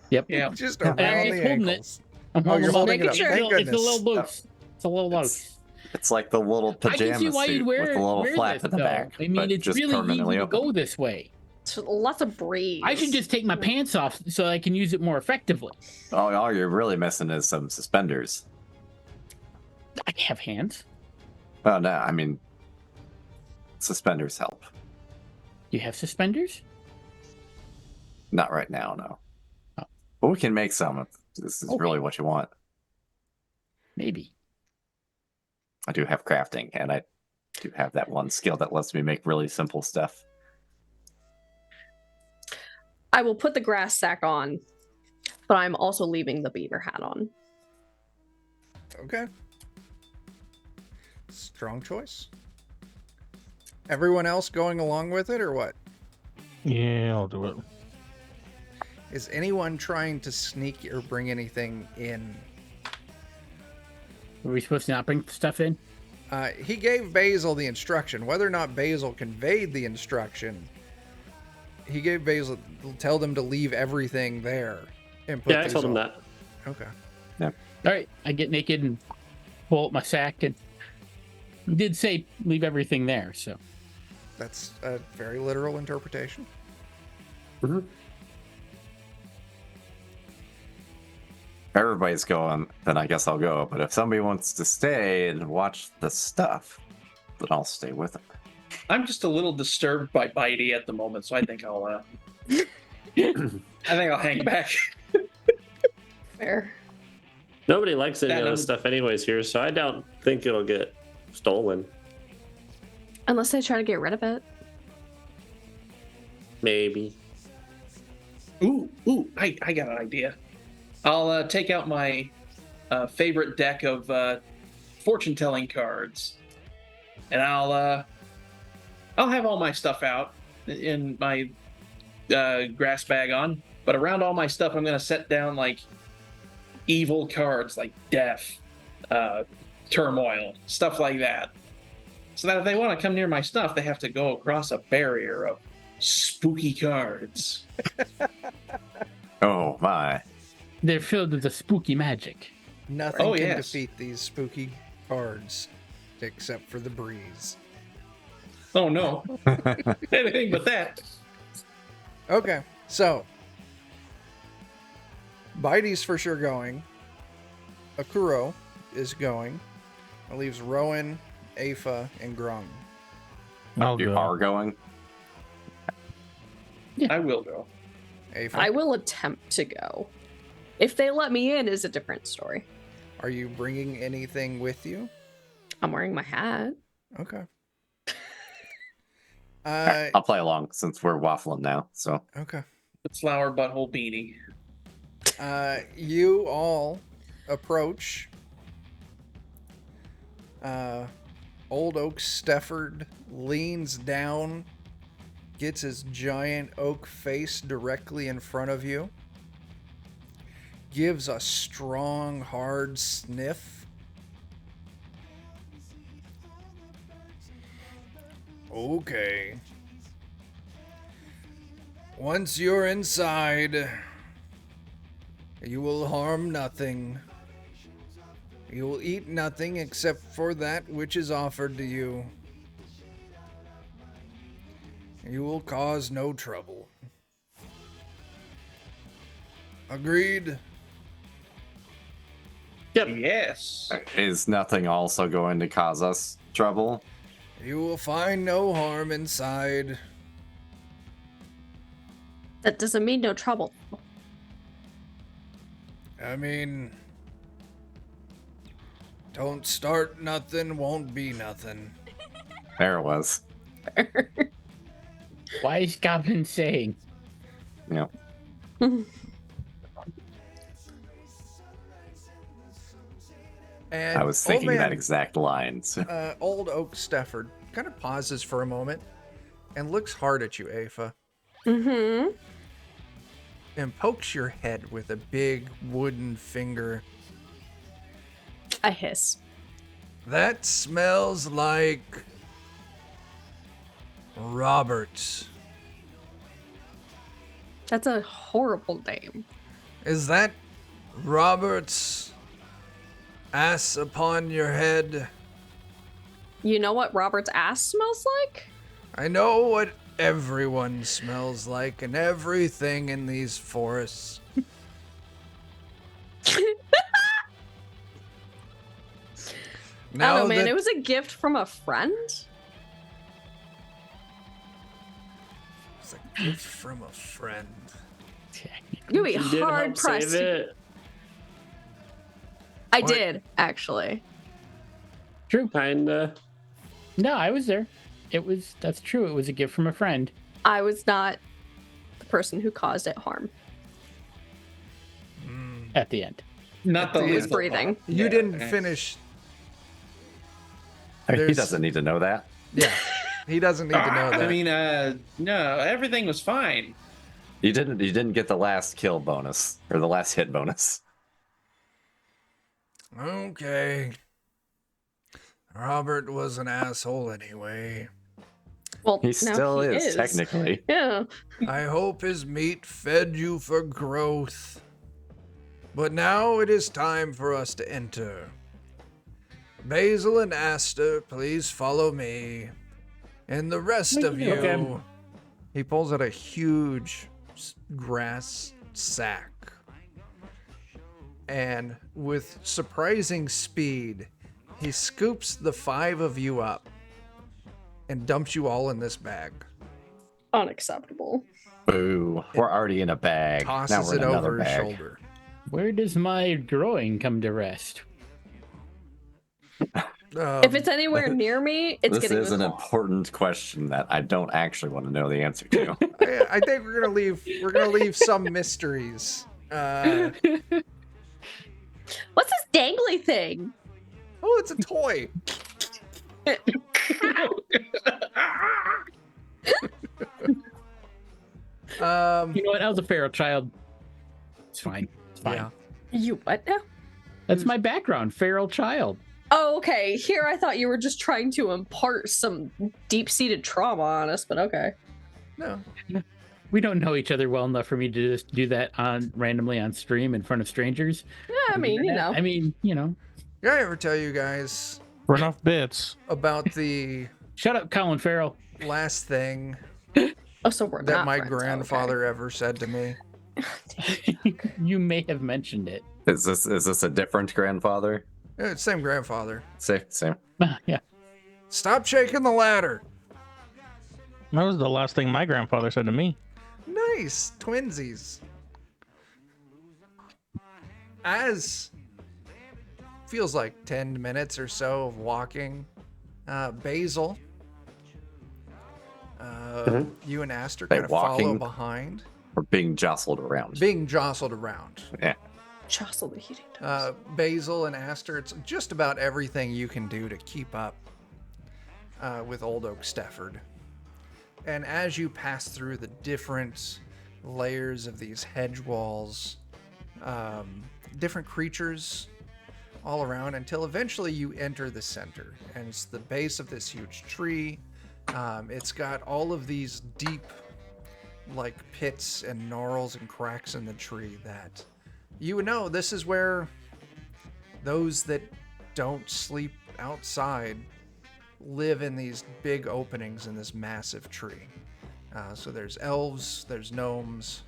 Yep. Yeah. Just Yeah. around And the it's holding it. ankles. I'm Oh, you're them holding up. it up. Making sure. Thank It's a little goodness. loose. It's a little loose. It's like the little I can pajama see why suit you'd wear with a little wear flap this, in the though. back. I mean, but it's just really easy permanently to open. go this way. So lots of breeze. I should just take my pants off so I can use it more effectively. All you're really missing is some suspenders. I have hands. Oh no, I mean, suspenders help. You have suspenders? Not right now, no. Oh. But we can make some if this is Okay. really what you want. Maybe. I do have crafting, and I do have that one skill that lets me make really simple stuff. I will put the grass sack on, but I'm also leaving the beaver hat on. Okay. Strong choice. Everyone else going along with it, or what? Yeah, I'll do it. Is anyone trying to sneak or bring anything in? Were we supposed to not bring stuff in? He gave Basil the instruction. Whether or not Basil conveyed the instruction, he gave Basil, tell them to leave everything there and put Yeah, I these told him all- that. Okay. All right. I get naked and pull up my sack, and he did say leave everything there. So That's a very literal interpretation. If everybody's going, then I guess I'll go. But if somebody wants to stay and watch the stuff, then I'll stay with them. I'm just a little disturbed by Bitey at the moment, so I think I'll hang back. Fair. Nobody likes any That of this stuff anyways here, so I don't think it'll get stolen. Unless they try to get rid of it. Maybe. Ooh, I got an idea. I'll take out my favorite deck of fortune-telling cards, and I'll have all my stuff out in my grass bag on. But around all my stuff, I'm gonna set down like evil cards, like death, turmoil, stuff like that. So that if they want to come near my stuff, they have to go across a barrier of spooky cards. Oh my. they're filled with the spooky magic. Nothing Oh, can yes. defeat these spooky cards except for the breeze. Oh no, anything but that. Okay, so Bitey's for sure going. Akuro is going. It leaves Rowan, Afa, and Grung. I'll You go. are going? I will go. Afa, I will attempt to go. If they let me in is a different story. are you bringing anything with you? I'm wearing my hat. Okay. I'll play along since we're waffling now. So Okay. The flower butthole beanie. You all approach Old Oak Stefford, leans down, gets his giant oak face directly in front of you, gives a strong, hard sniff. Okay. Once you're inside, you will harm nothing. You will eat nothing except for that which is offered to you. You will cause no trouble. Agreed? Yes. is nothing also going to cause us trouble? You will find no harm inside. That doesn't mean no trouble. I mean, don't start nothing, won't be nothing. There it was. Wise goblin saying. Yeah. And I was old thinking that man, exact line. So. old Oak Stefford kind of pauses for a moment and looks hard at you, Aoife, Mm-hmm. and pokes your head with a big wooden finger. I hiss. That smells like Robert. That's a horrible name. Is that Robert's ass upon your head? You know what Robert's ass smells like? I know what everyone smells like and everything in these forests. I don't know, man. It was a gift from a friend. It's a gift from a friend. You'd be You did hard help pressed. save it. I What? did, actually. True. Kinda. No, I was there. That's true. It was a gift from a friend. I was not the person who caused it harm. At the end. Not the He was lethal breathing. part. You Yeah, didn't okay. finish. He There's- doesn't need to know that. Yeah, he doesn't need to know that. I mean, no, everything was fine. You didn't get the last kill bonus or the last hit bonus. Okay. Robert was an asshole anyway. Well, He now still he is technically. Yeah. I hope his meat fed you for growth. But now it is time for us to enter. Basil and Aster, please follow me. And the rest of you. Okay. He pulls out a huge grass sack. And with surprising speed, he scoops the 5 of you up and dumps you all in this bag. Unacceptable. Boo. We're already in a bag. Now Tosses we're in it another over his bag. shoulder. Where does my groin come to rest? If it's anywhere near me, it's This getting is the an claw. important question that I don't actually want to know the answer to. I think we're gonna leave some mysteries. What's this dangly thing? Oh, it's a toy. You know what? I was a feral child. It's fine. It's fine. Yeah. You what now? That's my background, feral child. Oh, okay. Here I thought you were just trying to impart some deep-seated trauma on us, but okay. No. We don't know each other well enough for me to just do that randomly on stream in front of strangers. Yeah, I mean, you know. I mean, you know. Did I ever tell you guys For enough bits. about the Shut up, Colin Farrell. last thing Oh, so we're that not my friends. Oh, okay. grandfather ever said to me? You may have mentioned it. Is this a different grandfather? Yeah, it's same grandfather. Same. Yeah. Stop shaking the ladder. That was the last thing my grandfather said to me. Nice. Twinsies. As feels like 10 minutes or so of walking, Basil, you and Aster kind of follow walking? behind, Or being jostled around. being jostled around. Yeah. Jostle the heating dose. Basil and Aster, it's just about everything you can do to keep up with Old Oak Stefford. And as you pass through the different layers of these hedge walls, different creatures all around, until eventually you enter the center. And it's the base of this huge tree. It's got all of these deep, like, pits and gnarls and cracks in the tree that you would know this is where those that don't sleep outside live, in these big openings in this massive tree. So there's elves, there's gnomes,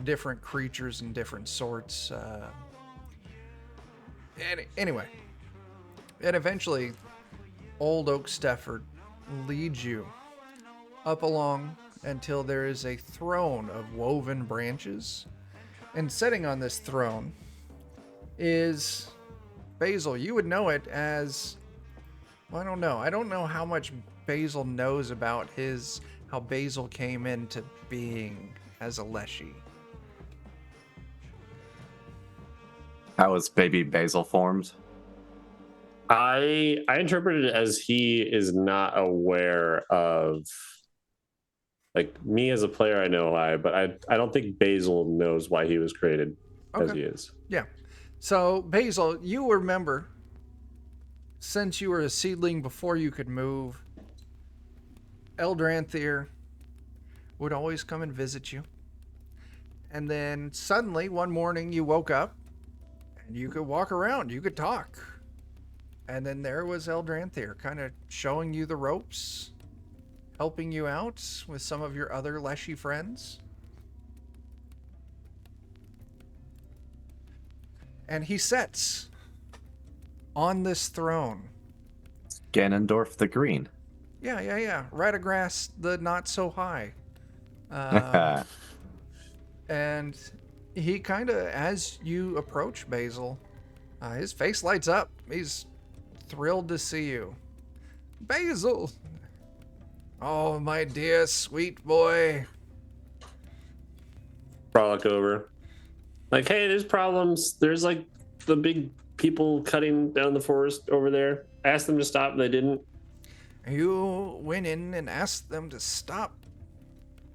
different creatures and different sorts. Anyway, and eventually, Old Oak Stefford leads you up along until there is a throne of woven branches. And sitting on this throne is Basil. You would know it as... Well, I don't know. I don't know how much Basil knows about how Basil came into being as a Leshy. How was baby Basil formed? I interpreted it as he is not aware of, like, me as a player. I know why, but I don't think Basil knows why he was created as he is. Yeah. So Basil, you remember, since you were a seedling before you could move, Eldranthier would always come and visit you. And then suddenly one morning you woke up and you could walk around, you could talk. And then there was Eldranthier kind of showing you the ropes, helping you out with some of your other Leshy friends. And he sits on this throne. Ganondorf the Green. Yeah. Radagras the not so high. And he kind of, as you approach Basil, his face lights up. He's thrilled to see you. Basil! Oh, my dear sweet boy. Frolic over. Like, hey, there's problems. There's like the big people cutting down the forest over there. I asked them to stop and they didn't. You went in and asked them to stop.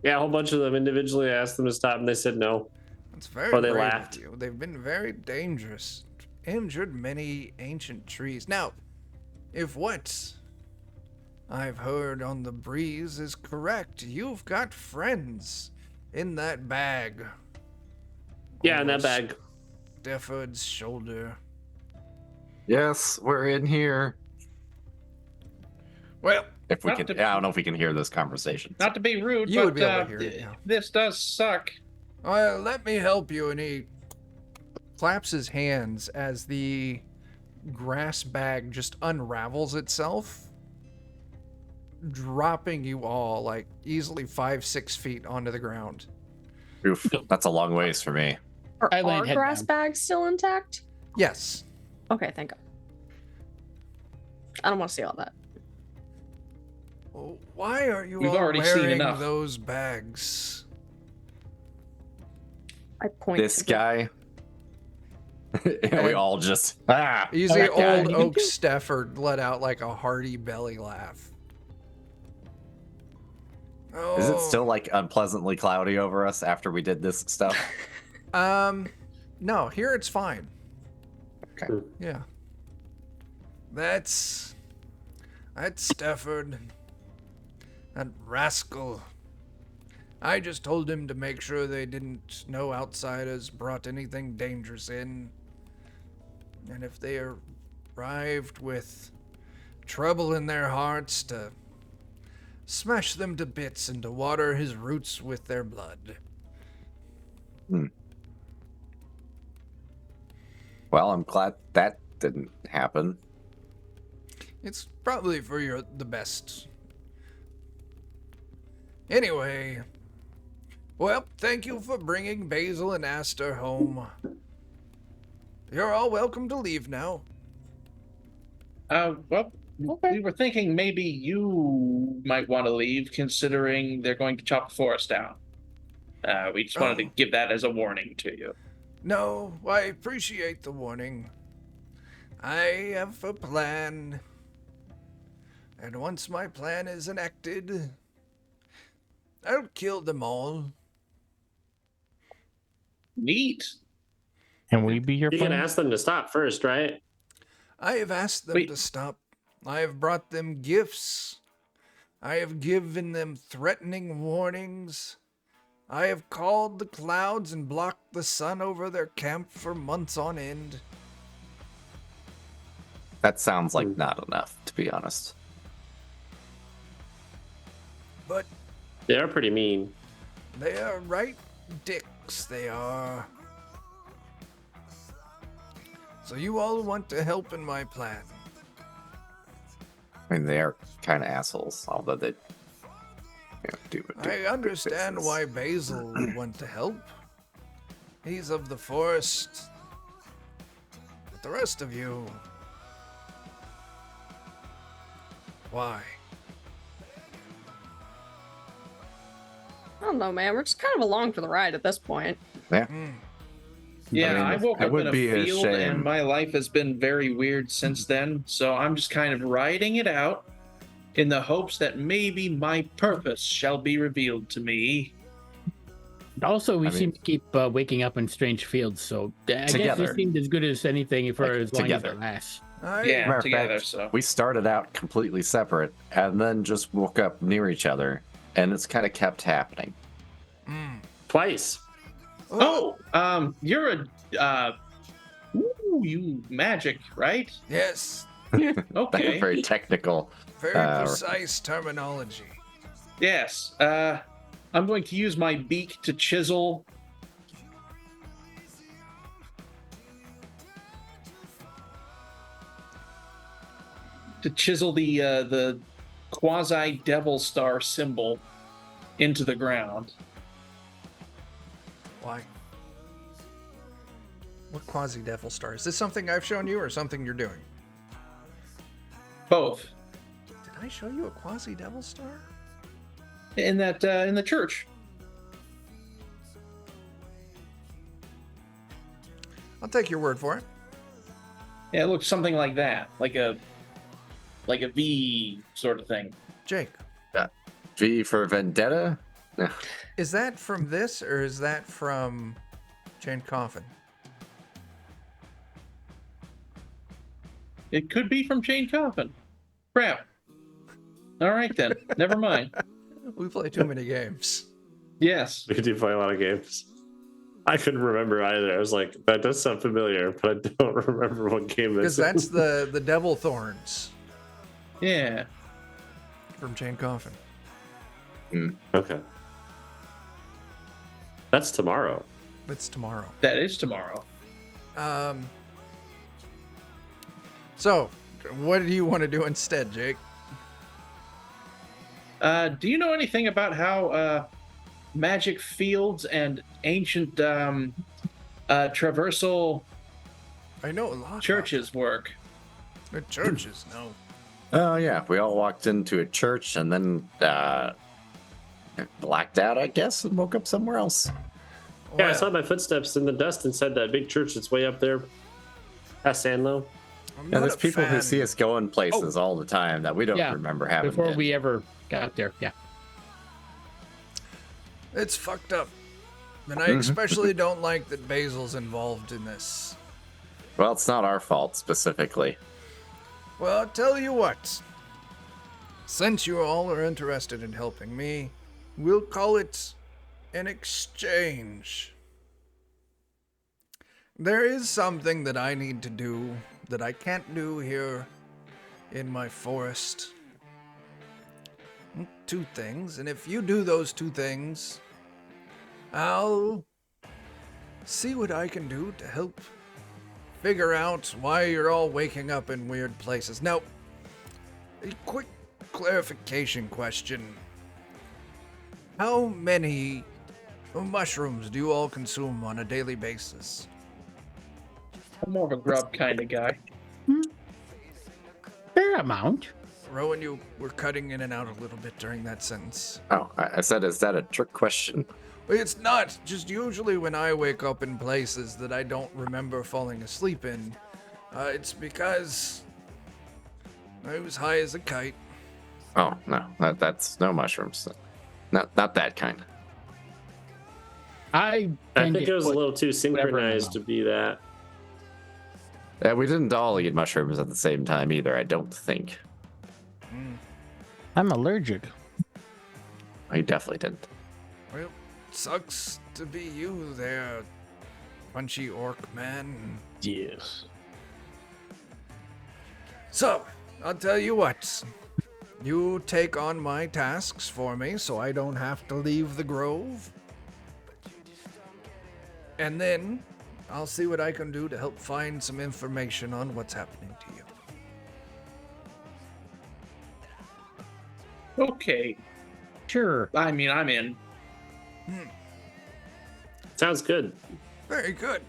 Yeah, a whole bunch of them individually. I asked them to stop and they said no. That's very Or they brave laughed. of you. They've been very dangerous. Injured many ancient trees. Now, if what I've heard on the breeze is correct, you've got friends in that bag. Yeah, in that bag. Stefford's shoulder. Yes, we're in here. Well, If we Not can, to- I don't know if we can hear this conversation. Not to be rude, You but would be able to hear it, yeah. this does suck. well, let me help you. And he claps his hands as the grass bag just unravels itself, dropping you all like easily 5-6 feet onto the ground. Oof, that's a long ways for me. Are I land our head grass down. bags still intact? Yes. Okay, thank God. I don't want to see all that. Why are you We've all already seen wearing enough. those bags? I point This to the- guy. And we all just You see that guy. old Oak Stefford let out like a hearty belly laugh. Oh, Is it still like unpleasantly cloudy over us after we did this stuff? No, here it's fine. Okay. Yeah. That's Stefford. That rascal. I just told him to make sure they didn't no outsiders brought anything dangerous in. And if they arrived with trouble in their hearts, to smash them to bits and to water his roots with their blood. Well, I'm glad that didn't happen. It's probably for the best. Anyway, well, thank you for bringing Basil and Aster home. You're all welcome to leave now. Well, we were thinking maybe you might want to leave, considering they're going to chop the forest down. We just wanted to give that as a warning to you. No, I appreciate the warning. I have a plan. And once my plan is enacted, I'll kill them all. Neat. Can we be your You can friend? ask them to stop first, right? I have asked them Wait. to stop. I have brought them gifts. I have given them threatening warnings. I have called the clouds and blocked the sun over their camp for months on end. That sounds like not enough, to be honest. But They are pretty mean. they are right dicks, they are. So you all want to help in my plan. I mean, they are kind of assholes, although they do. I understand business. why Basil would want to help. He's of the forest. But the rest of you... Why? I don't know, man. We're just kind of along for the ride at this point. Yeah. Yeah, I woke it up would in a be a field shame. and my life has been very weird since then. So I'm just kind of riding it out in the hopes that maybe my purpose shall be revealed to me. Also, we I mean- seem to keep waking up in strange fields, so I guess Together. this seemed as good as anything for Like, as long together. as it lasts. Yeah, Matter of together. fact, So we started out completely separate and then just woke up near each other, and it's kind of kept happening. Twice. you're a you magic, right? Yes. That's Okay. very technical. Very precise terminology. Yes. I'm going to use my beak to chisel. The quasi devil star symbol into the ground. Why? What quasi-devil star? Is this something I've shown you or something you're doing? Both. Did I show you a quasi-devil star? In the church. I'll take your word for it. Yeah, it looks something like that, like a V sort of thing. Jake, V for Vendetta? is that from this or is that from Chained Coffin? It could be from Chain Coffin. Crap. All right then. Never mind. We play too many games. Yes. We do play a lot of games. I couldn't remember either. I was like, that does sound familiar, but I don't remember what game Because it that's is. the Devil Thorns Yeah. from Chained Coffin. Okay. That's tomorrow. It's tomorrow. That is tomorrow. So, what do you want to do instead, Jake? Do you know anything about how magic fields and ancient traversal I know a lot. churches work? The churches, no. Oh, yeah. We all walked into a church and then blacked out, I guess, and woke up somewhere else. Yeah, I Well, saw my footsteps in the dust inside that big church that's way up there past Sandlow. I'm Yeah, not there's a people who fan. see us going places all the time that we don't Yeah, remember having Before been. we ever got there, yeah. It's fucked up. And I especially don't like that Basil's involved in this. Well, it's not our fault specifically. Well, I'll tell you what. Since you all are interested in helping me, we'll call it an exchange. There is something that I need to do that I can't do here in my forest. 2 things, and if you do those 2 things, I'll see what I can do to help figure out why you're all waking up in weird places. Now, a quick clarification question. How many mushrooms do you all consume on a daily basis? I'm more of a grub kind of guy. Fair amount. Rowan, you were cutting in and out a little bit during that sentence. Oh, I said, is that a trick question? It's not. Just usually when I wake up in places that I don't remember falling asleep in, it's because I was high as a kite. Oh, no, that's no mushrooms. Not that kind. I I think it was a little too synchronized to to be that. Yeah, we didn't all eat mushrooms at the same time either, I don't think. I'm allergic. I definitely didn't. Well, sucks to be you there, punchy orc man. Yes. So, I'll tell you what. You take on my tasks for me so I don't have to leave the grove. And then I'll see what I can do to help find some information on what's happening to you. Okay. Sure. I mean, I'm in. Sounds good. Very good.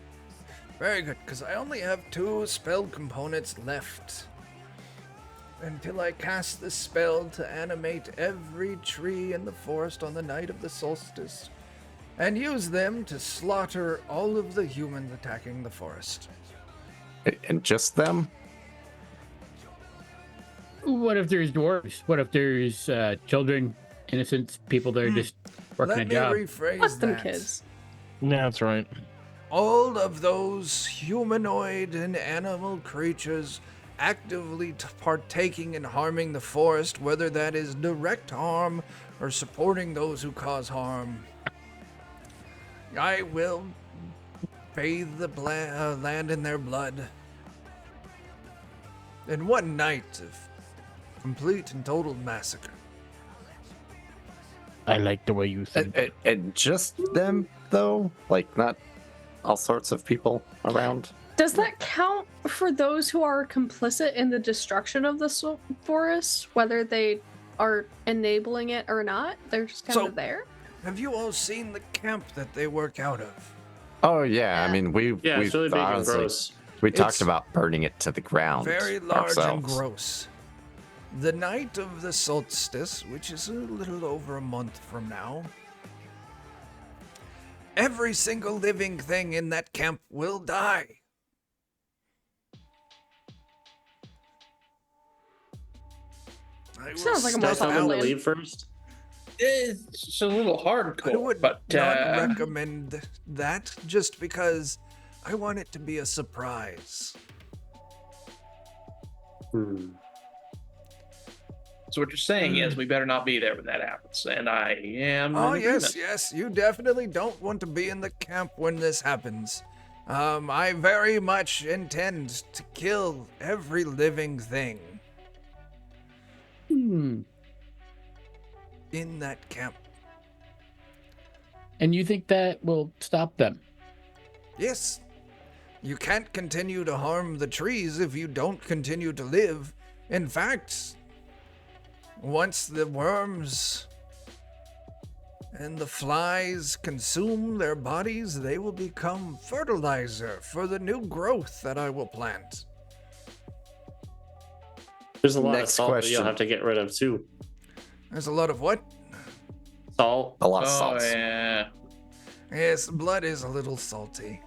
Very good, because I only have 2 spell components left. Until I cast the spell to animate every tree in the forest on the night of the solstice. and use them to slaughter all of the humans attacking the forest. And just them? What if there's dwarves? What if there's children, innocent people that are just working Let a me job? rephrase Fuck them that. kids. Yeah, that's right. All of those humanoid and animal creatures actively partaking in harming the forest, whether that is direct harm or supporting those who cause harm, I will bathe the land in their blood. In one night of complete and total massacre. I like the way you think. And just them, though? Like, not all sorts of people around? Does that count for those who are complicit in the destruction of the forest, whether they are enabling it or not? They're just kind of there? Have you all seen the camp that they work out of? Oh, yeah. I mean, we it's really big and gross. We talked It's about burning it to the ground. Very large ourselves. and gross. The night of the solstice, which is a little over a month from now, every single living thing in that camp will die. I Sounds like a will more step Tell them to out. leave first. It's a little hardcore, I would but not recommend that just because I want it to be a surprise. so what you're saying is we better not be there when that happens, and I am. Oh, in yes, agreement. yes. You definitely don't want to be in the camp when this happens. I very much intend to kill every living thing in that camp. And you think that will stop them? Yes. You can't continue to harm the trees if you don't continue to live. In fact, once the worms and the flies consume their bodies, they will become fertilizer for the new growth that I will plant. There's a lot Next of salt that question. you'll have to get rid of too. There's a lot of what? Salt. A lot of Oh salts. yeah. Yes, blood is a little salty.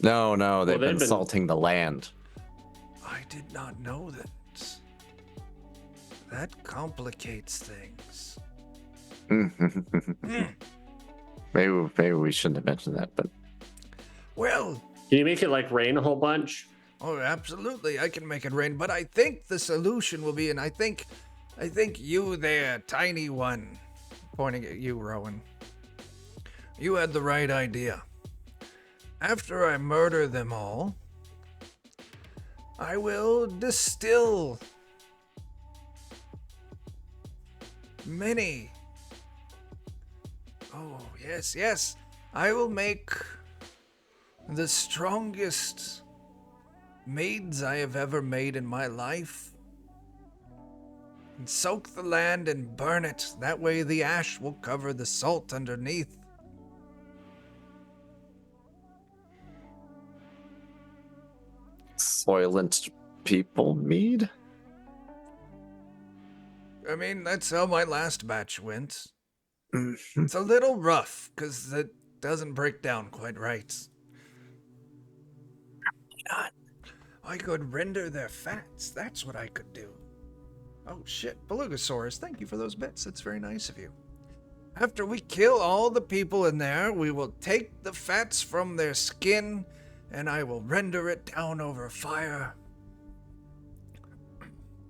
No, they've they've been been- salting the land. I did not know that. That complicates things. Maybe we shouldn't have mentioned that, but Well, Can you make it like rain a whole bunch? oh, absolutely, I can make it rain, but I think the solution will be, and I think you there, tiny one, pointing at you, Rowan, you had the right idea. After I murder them all, I will distill many. Oh, yes, I will make the strongest maids I have ever made in my life. And soak the land and burn it. That way the ash will cover the salt underneath. Soylent people mead? I mean, that's how my last batch went. Mhm. It's a little rough, because it doesn't break down quite right. not? I could render their fats. That's what I could do. Oh shit, Belugosaurus, thank you for those bits. That's very nice of you. After we kill all the people in there, we will take the fats from their skin and I will render it down over fire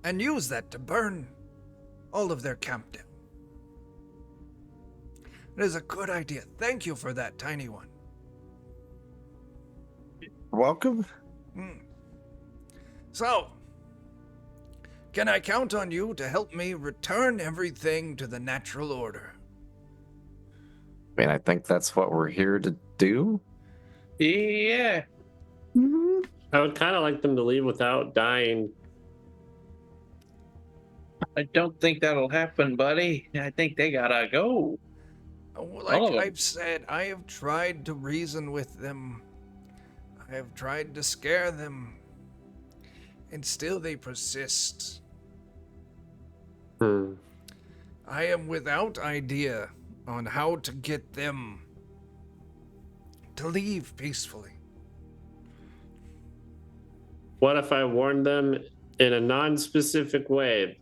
and use that to burn all of their camp down. It is a good idea. Thank you for that, tiny one. Welcome. So, can I count on you to help me return everything to the natural order? I mean, I think that's what we're here to do. Yeah. I would kind of like them to leave without dying. I don't think that'll happen, buddy. I think they gotta go. Like All of them. I've said, I have tried to reason with them. I have tried to scare them. And still they persist. Hmm. I am without idea on how to get them to leave peacefully. What if I warned them in a non-specific way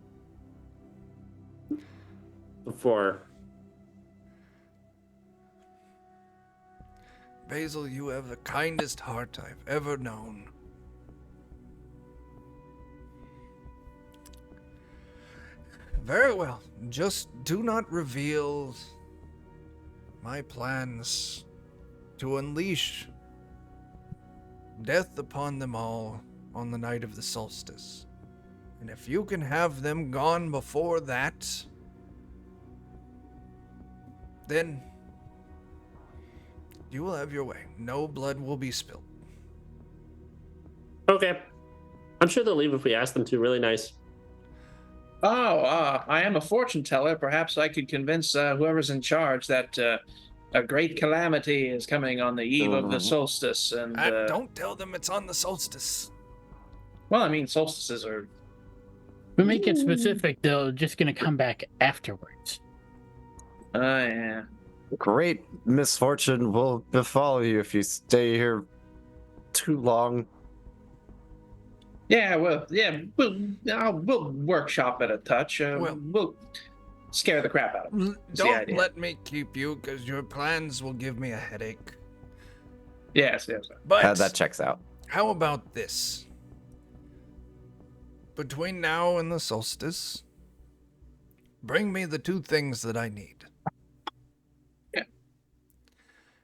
before? Basil, you have the kindest heart I've ever known. Very well. Just do not reveal my plans to unleash death upon them all on the night of the solstice. And if you can have them gone before that, then you will have your way. No blood will be spilled. Okay. I'm sure they'll leave if we ask them to. Really nice. Oh, I am a fortune teller. Perhaps I could convince whoever's in charge that a great calamity is coming on the eve of the solstice. And don't tell them it's on the solstice. well, I mean, solstices are. We make it specific, they're just going to come back afterwards. Oh, yeah. Great misfortune will befall you if you stay here too long. Yeah, well, we'll workshop it a touch. We'll scare the crap out of them. Don't let me keep you, because your plans will give me a headache. Yes. But That checks out. how about this? Between now and the solstice, bring me the 2 things that I need. Yeah.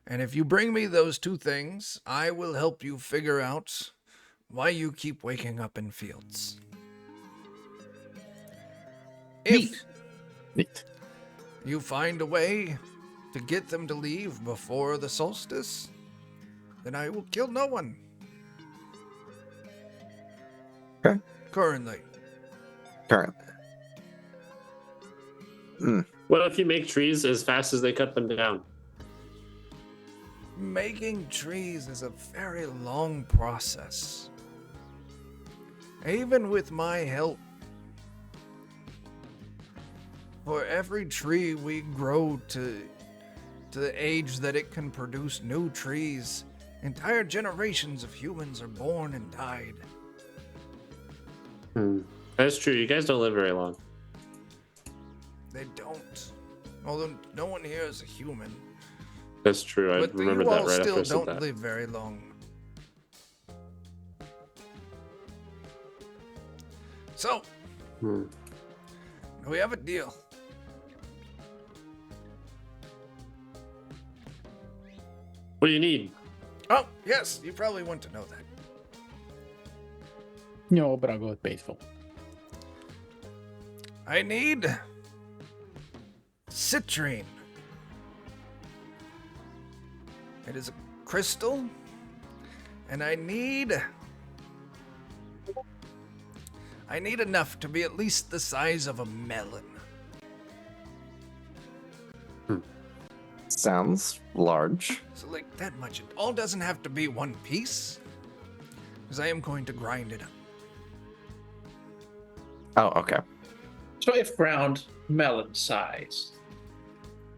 And if you bring me those 2 things, I will help you figure out why you keep waking up in fields. If Neat. you find a way to get them to leave before the solstice, then I will kill no one. Okay. Currently. What if you make trees as fast as they cut them down? Making trees is a very long process. Even with my help, for every tree we grow to the age that it can produce new trees, entire generations of humans are born and died. That's true. You guys don't live very long. They don't. Although no one here is a human. That's true. I But remember you that all right still after I said don't that. live very long. So, we have a deal. What do you need? Oh, yes, you probably want to know that. No, but I'll go with Baseball. I need citrine. It is a crystal, and I need enough to be at least the size of a melon. Sounds large. So like that much. It all doesn't have to be one piece, because I am going to grind it up. Oh, okay. So if ground, melon size.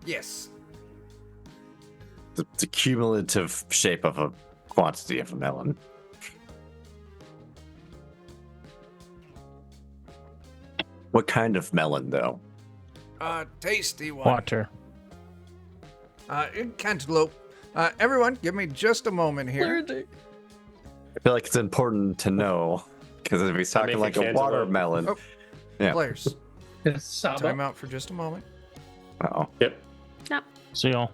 Yes. The cumulative shape of a quantity of a melon. What kind of melon, though? Tasty one. Water. Cantaloupe. Everyone, give me just a moment here. I feel like it's important to know, because if he's talking like a cantaloupe. watermelon. Oh. Yeah. Players, Saba. time out for just a moment. Oh. Yep. See y'all.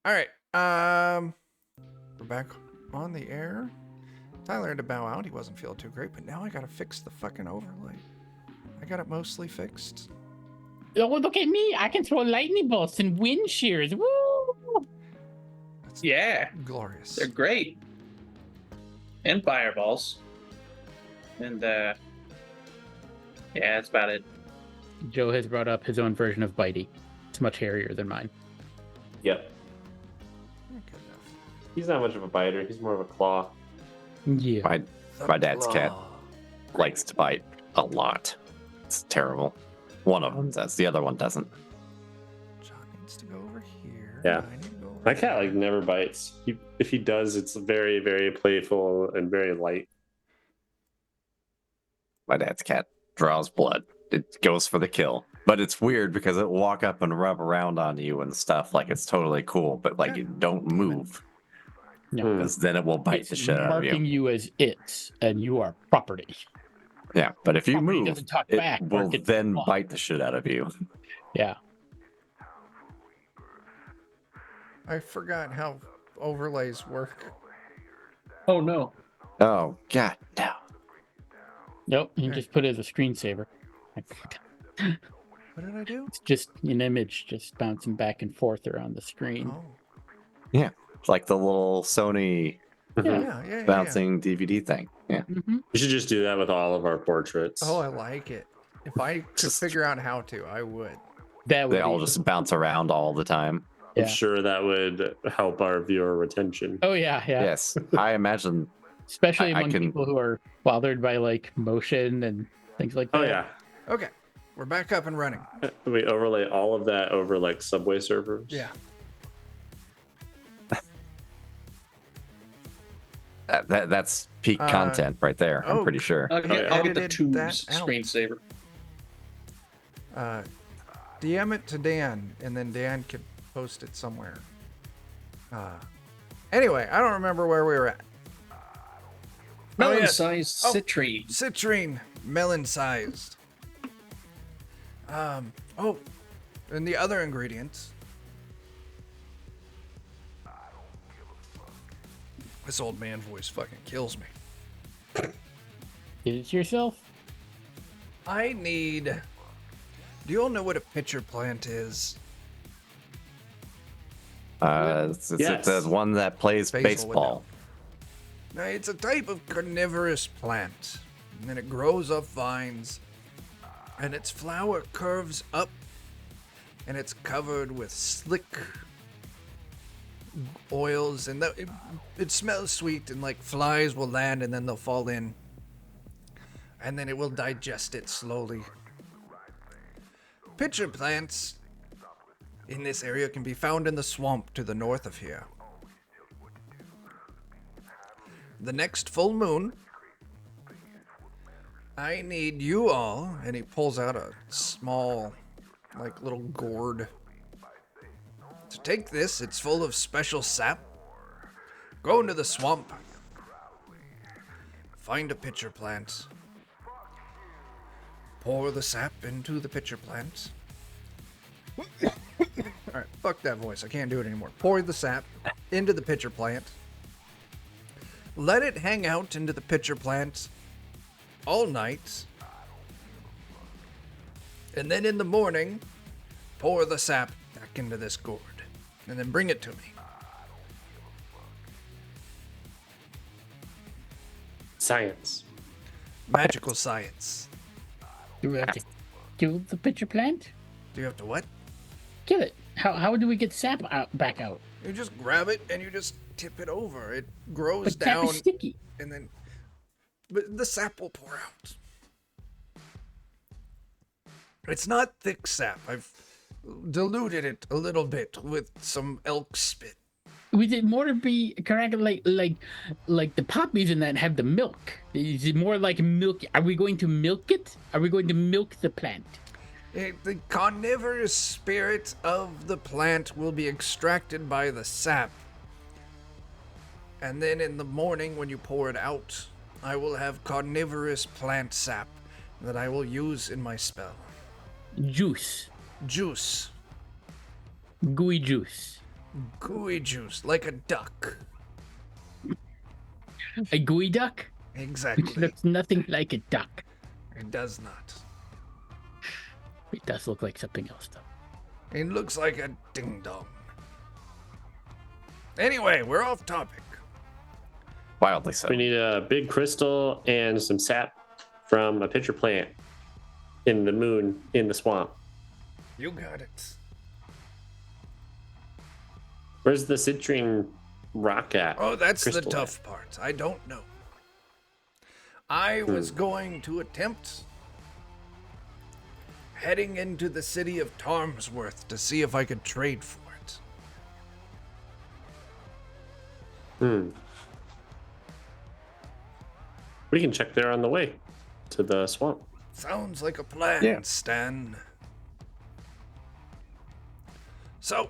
All right. We're back on the air. Tyler had to bow out. He wasn't feeling too great, but now I gotta fix the fucking overlay. I got it mostly fixed. Oh, look at me. I can throw lightning bolts and wind shears. Woo! Yeah, Glorious. they're great. And fireballs. And yeah, that's about it. Joe has brought up his own version of Bitey. It's much hairier than mine. Yep. He's not much of a biter. He's more of a claw. Yeah. My dad's cat likes to bite a lot. It's terrible. One of them does. The other one doesn't. John needs to go over here. Yeah. I need to go over My cat here. like never bites. If he does, it's very, very playful and very light. My dad's cat draws blood. It goes for the kill. But it's weird because it'll walk up and rub around on you and stuff. Like it's totally cool. But like you don't move. No. Because then it will bite It's the shit out of marking you. you as its, and you are property. Yeah, but if you Property move, doesn't talk it back, will mark it then off. bite the shit out of you. Yeah. I forgot how overlays work. Oh no. Oh, God, no. Nope. You can just put it as a screensaver. What did I do? It's just an image just bouncing back and forth around the screen. Oh. Yeah, it's like the little Sony Yeah. bouncing DVD thing. Yeah. Mm-hmm. We should just do that with all of our portraits. Oh, I like it. If I could figure out how to, I would. That would They all be- just bounce around all the time. Yeah. I'm sure that would help our viewer retention. Oh yeah. Yes, I imagine. Especially I among can- people who are bothered by like motion and things like that. Oh yeah. Okay. We're back up and running. We overlay all of that over like Subway servers. Yeah. That's peak content right there. I'm pretty sure. I'll get, yeah. I'll get the Edited tubes that out. screensaver. DM it to Dan, and then Dan could post it somewhere. Anyway, I don't remember where we were at. Melon-sized Oh. citrine. Citrine, melon-sized. Oh, and the other ingredients. This old man voice fucking kills me. Did it yourself? I need. Do you all know what a pitcher plant is? It's Yes. the one that plays Basil would baseball. Now, it's a type of carnivorous plant, and it grows up vines, and its flower curves up, and it's covered with slick oils, and it smells sweet, and like flies will land, and then they'll fall in, and then it will digest it slowly. Pitcher plants in this area can be found in the swamp to the north of here. The next full moon, I need you all, and he pulls out a small, like, little gourd. To take this, it's full of special sap. Go into the swamp. Find a pitcher plant. Pour the sap into the pitcher plant. Alright, fuck that voice. I can't do it anymore. Pour the sap into the pitcher plant. Let it hang out into the pitcher plant all night. And then in the morning, pour the sap back into this gourd. And then bring it to me. Science. Magical science. Do we have to kill the pitcher plant? Do you have to what? Kill it. How do we get sap back out? You just grab it and you just tip it over. It grows But sap down. is sticky. And then. But the sap will pour out. It's not thick sap. I've diluted it a little bit with some elk spit. Was it more to be correct, like the poppies and that have the milk? Is it more like milk? Are we going to milk it? Are we going to milk the plant? The carnivorous spirit of the plant will be extracted by the sap. And then in the morning when you pour it out, I will have carnivorous plant sap that I will use in my spell. Juice, Juice. gooey juice, Gooey juice, like a duck. a gooey duck. Exactly. Looks nothing like a duck. It does not. It does look like something else, though. It looks like a ding dong. Anyway, we're off topic. Wildly so. We need a big crystal and some sap from a pitcher plant in the moon in the swamp. You got it. Where's the citrine rock at? Oh, that's the Crystal tough part. I don't know. I was going to attempt heading into the city of Tarmsworth to see if I could trade for it. We can check there on the way to the swamp. Sounds like a plan, Yeah. Stan. So,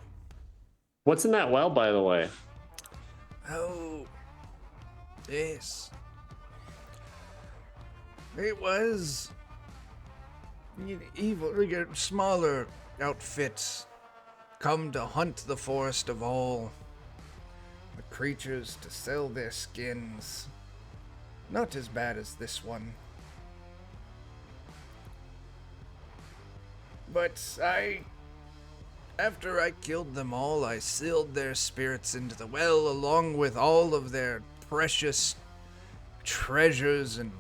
What's in that well, by the way? oh, yes. It was evil, smaller outfits come to hunt the forest of all the creatures to sell their skins. Not as bad as this one. But after I killed them all, I sealed their spirits into the well along with all of their precious treasures and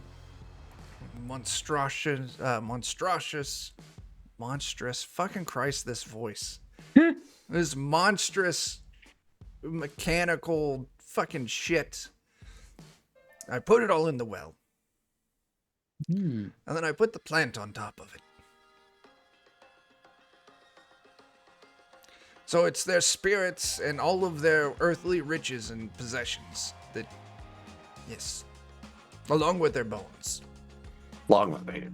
monstrous, fucking Christ, this voice. This monstrous mechanical fucking shit. I put it all in the well. And then I put the plant on top of it. So it's their spirits and all of their earthly riches and possessions that, yes, along with their bones. Long with me.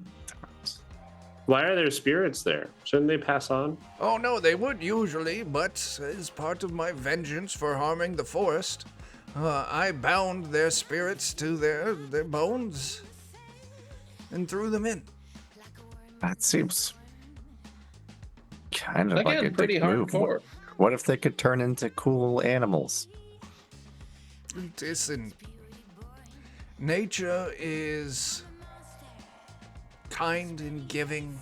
Why are there spirits there? Shouldn't they pass on? Oh no, they would usually, but as part of my vengeance for harming the forest, I bound their spirits to their bones and threw them in. That seems kind of like Again, a pretty dick move. hardcore. What if they could turn into cool animals? Listen, nature is kind and giving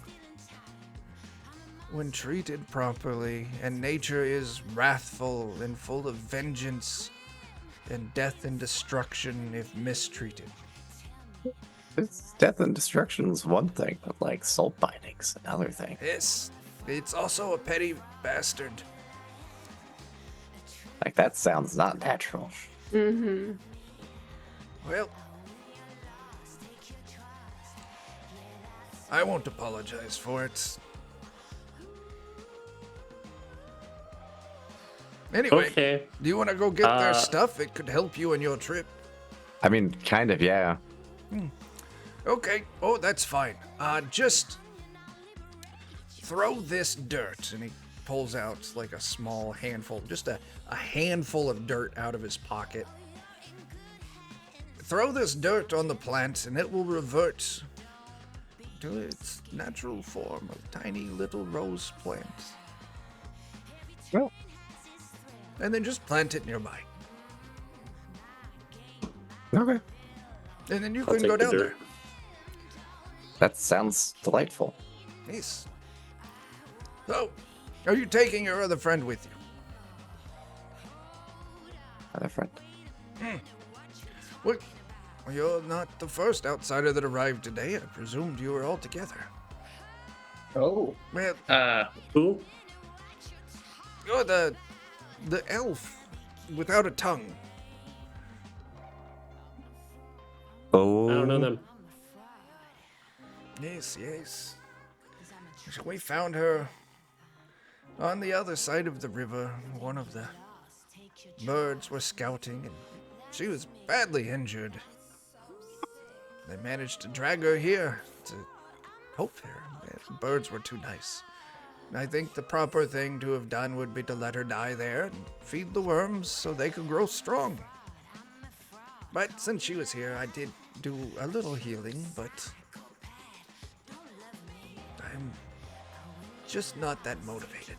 when treated properly, and nature is wrathful and full of vengeance and death and destruction if mistreated. It's death and destruction is one thing, but like soul binding's another thing. Yes, it's also a petty bastard. Like that sounds not natural. Well, I won't apologize for it. Anyway, Okay. do you want to go get their stuff? It could help you in your trip. I mean, kind of, yeah. Okay. Oh, that's fine. Just throw this dirt. And he pulls out like a small handful, just a handful of dirt out of his pocket. Throw this dirt on the plant and it will revert to its natural form of tiny little rose plants. Well, And then just plant it nearby. okay. And then you I'll can go take the down dirt. there. That sounds delightful. Nice. So, are you taking your other friend with you? Other friend. Well, you're not the first outsider that arrived today. I presumed you were all together. Oh. Well, Who? you're the elf without a tongue. Oh. I don't know them. Yes, yes. We found her on the other side of the river. One of the birds were scouting, and she was badly injured. They managed to drag her here to help her. The birds were too nice. I think the proper thing to have done would be to let her die there and feed the worms so they could grow strong. But since she was here, I did do a little healing, but I'm just not that motivated.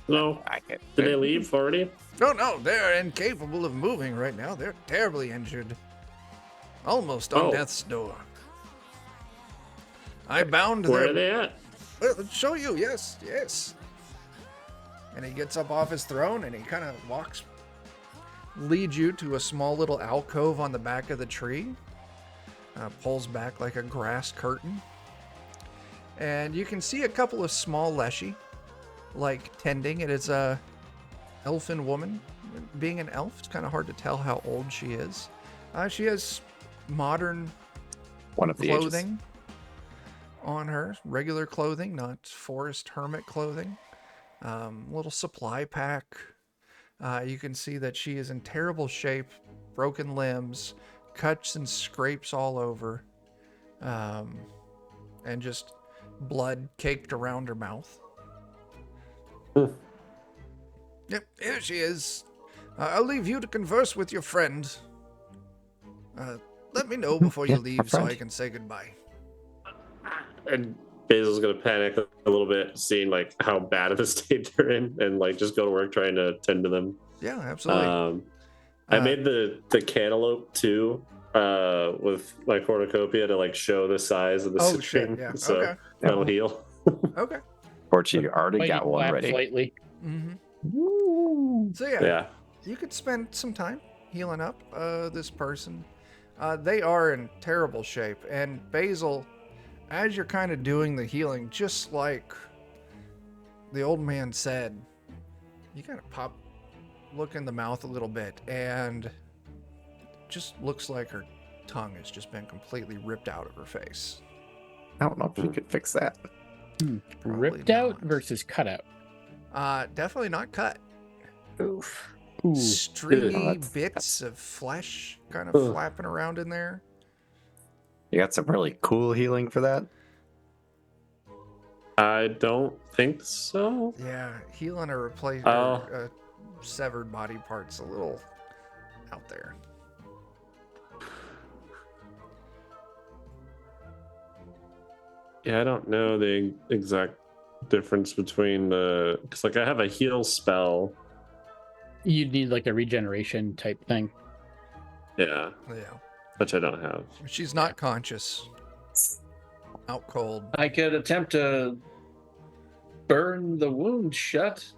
No. I get Did they leave already? No, they're incapable of moving right now. They're terribly injured. Almost on Oh. death's door. I bound Where their... are they at? Well, let's show you, yes. And he gets up off his throne and he kind of leads you to a small little alcove on the back of the tree. Pulls back like a grass curtain. And you can see a couple of small leshy, like tending. It is a elfin woman. Being an elf, it's kind of hard to tell how old she is. She has modern clothing on her, regular clothing, not forest hermit clothing. Little supply pack. You can see that she is in terrible shape, broken limbs, cuts and scrapes all over, and just blood caked around her mouth. Yep, here she is. I'll leave you to converse with your friend. Let me know before you leave so I can say goodbye. And Basil's gonna panic a little bit, seeing like how bad of a state they're in, and like just go to work trying to tend to them. Yeah, absolutely. I made the cantaloupe too, with my cornucopia to like show the size of the string. Yeah. So Okay. that'll heal. Okay. Fortunately, you already Mighty got one clap ready. Slightly. Mm-hmm. So Yeah. you could spend some time healing up this person. They are in terrible shape, and Basil, as you're kind of doing the healing, just like the old man said, you kind of look in the mouth a little bit, and it just looks like her tongue has just been completely ripped out of her face. I don't know if you could fix that. Ripped out versus cut out. Definitely not cut. Oof. Ooh. Stringy bits of flesh kind of flapping around in there. You got some really cool healing for that? I don't think so. Yeah, healing or replacing severed body parts a little out there. Yeah, I don't know the exact difference between the, because like I have a heal spell. You'd need like a regeneration type thing. Yeah, Yeah. which I don't have. She's not conscious. Out cold. I could attempt to burn the wound shut.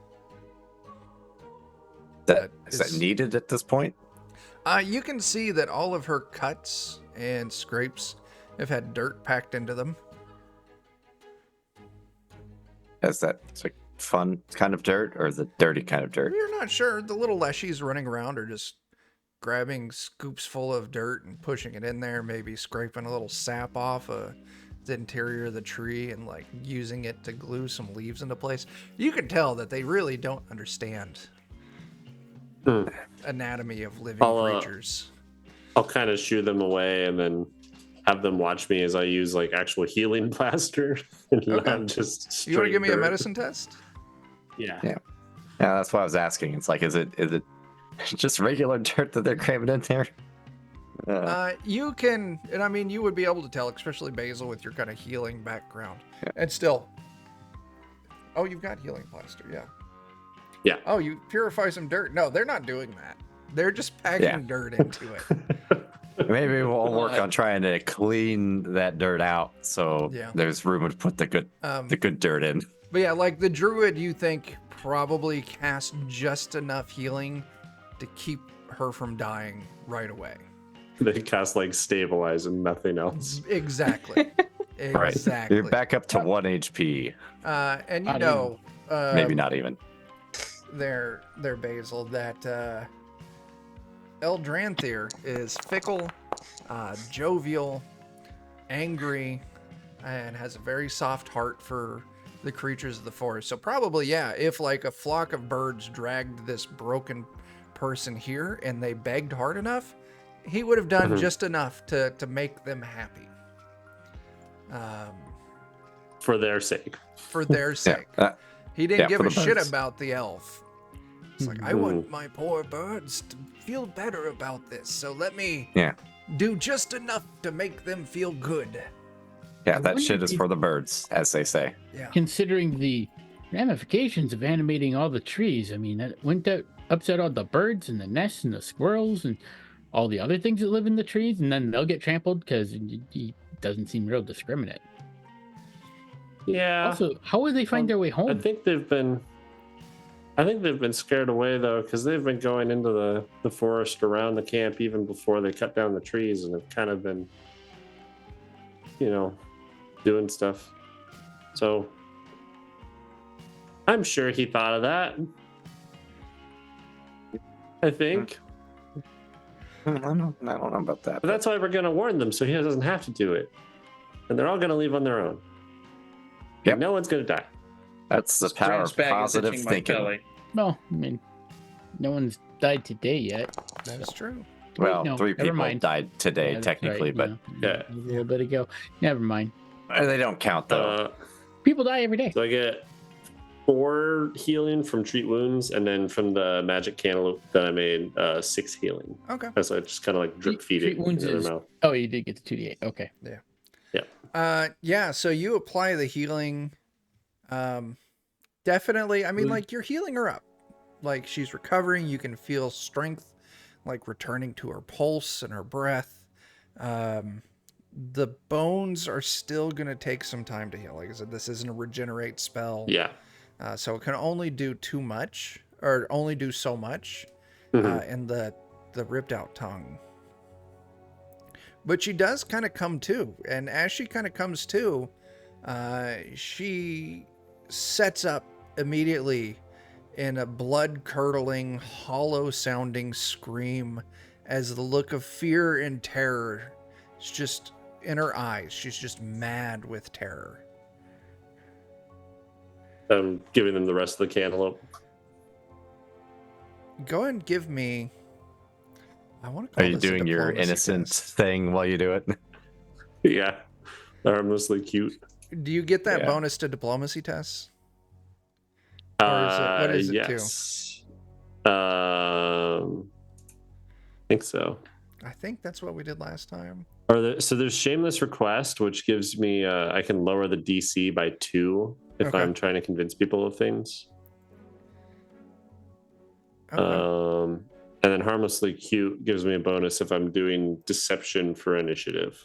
Is that needed at this point? You can see that all of her cuts and scrapes have had dirt packed into them. Is that like fun kind of dirt or the dirty kind of dirt? You're not sure. The little leshies running around are just grabbing scoops full of dirt and pushing it in there, maybe scraping a little sap off the interior of the tree and like using it to glue some leaves into place. You can tell that they really don't understand anatomy of living creatures. I'll kind of shoo them away and then have them watch me as I use like actual healing plaster and not just straight You want to give me a dirt. medicine test? Yeah. Yeah, that's what I was asking. It's like, is it just regular dirt that they're cramming in there? You can, and I mean, you would be able to tell, especially Basil with your kind of healing background. Yeah. And still, oh, you've got healing plaster, yeah. Yeah. Oh, you purify some dirt. No, they're not doing that. They're just packing dirt into it. Maybe we'll work on trying to clean that dirt out so there's room to put the good dirt in. But yeah, like the druid, you think probably cast just enough healing to keep her from dying right away. They cast like stabilize and nothing else. Exactly. Right. Exactly. You're back up to 1 HP. And you know, maybe not even. Their Basil, that Eldranthier is fickle, jovial, angry, and has a very soft heart for the creatures of the forest. So probably, if like a flock of birds dragged this broken person here and they begged hard enough, he would have done just enough to make them happy. For their sake. For their sake. He didn't give a shit about the elf. It's like, I want my poor birds to feel better about this, so let me do just enough to make them feel good. Yeah, that shit is for the birds, as they say. Yeah. Considering the ramifications of animating all the trees, I mean, that went out, upset all the birds and the nests and the squirrels and all the other things that live in the trees, and then they'll get trampled because he doesn't seem real discriminate. Yeah. Also, how would they find their way home? I think they've been. I think they've been scared away though, because they've been going into the forest around the camp even before they cut down the trees, and have kind of been, doing stuff. So I'm sure he thought of that. I think. I don't know about that. But that's why we're going to warn them, so he doesn't have to do it. And they're all going to leave on their own. Yep. And no one's going to die. That's the power Grass of bag is positive itching my thinking. belly. No, I mean, no one's died today yet. That is true. Well, No, 3 never people mind. died today, Yeah, that's technically, right, but Yeah. A little bit ago. Never mind. they don't count, though. People die every day. So I get 4 healing from treat wounds, and then from the magic cantaloupe that I made, 6 healing. Okay. So I just kind of like drip feed Treat it wounds into is- their mouth. Oh, you did get the 2d8. Okay. Yeah, so you apply the healing. Definitely, I mean, like, you're healing her up. Like, she's recovering. You can feel strength, like, returning to her pulse and her breath. The bones are still going to take some time to heal. Like I said, this isn't a regenerate spell. Yeah. So it can only do too much, or only do so much in the ripped out tongue. But she does kind of come to, and as she kind of comes to, she sets up immediately in a blood-curdling, hollow-sounding scream as the look of fear and terror is just in her eyes. She's just mad with terror. I'm giving them the rest of the cantaloupe. Go ahead and give me... I want to call Are you this a doing your diplomacy innocent test. thing while you do it? Yeah. Harmlessly cute. Do you get that Yeah. bonus to diplomacy tests? Or is it, what is it Yes. I think so. to? I think that's what we did last time. So there's shameless request, which gives me I can lower the DC by 2 if Okay. I'm trying to convince people of things. Okay. And then harmlessly cute gives me a bonus if I'm doing deception for initiative.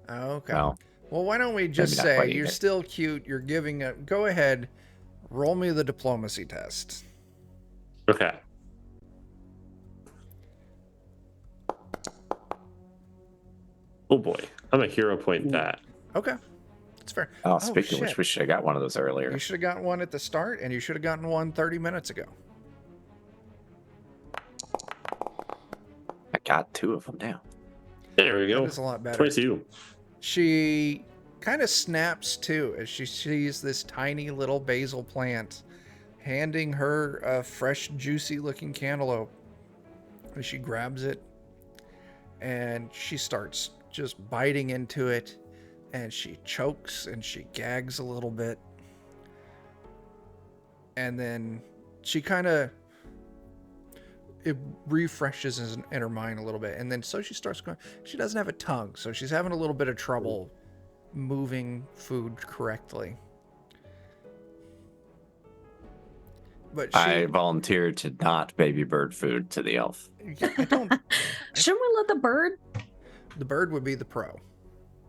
Okay. No. Well, why don't we just not say quite you're either. still cute. You're giving a... Go ahead. Roll me the diplomacy test. Okay. Oh boy, I'm a hero point that. Okay. That's fair. Oh, speaking of which, shit. we should have got one of those earlier. You should have gotten one at the start, and you should have gotten one 30 minutes ago. I got 2 of them now. There we go. That is a lot better. 22. She kind of snaps to as she sees this tiny little basil plant handing her a fresh, juicy looking cantaloupe. And she grabs it and she starts just biting into it, and she chokes and she gags a little bit. And then she kind of, it refreshes in her mind a little bit. And then so she starts going, she doesn't have a tongue, so she's having a little bit of trouble moving food correctly. But she, I volunteered to not baby bird food to the elf. I don't, Shouldn't we let the bird? the bird would be the pro.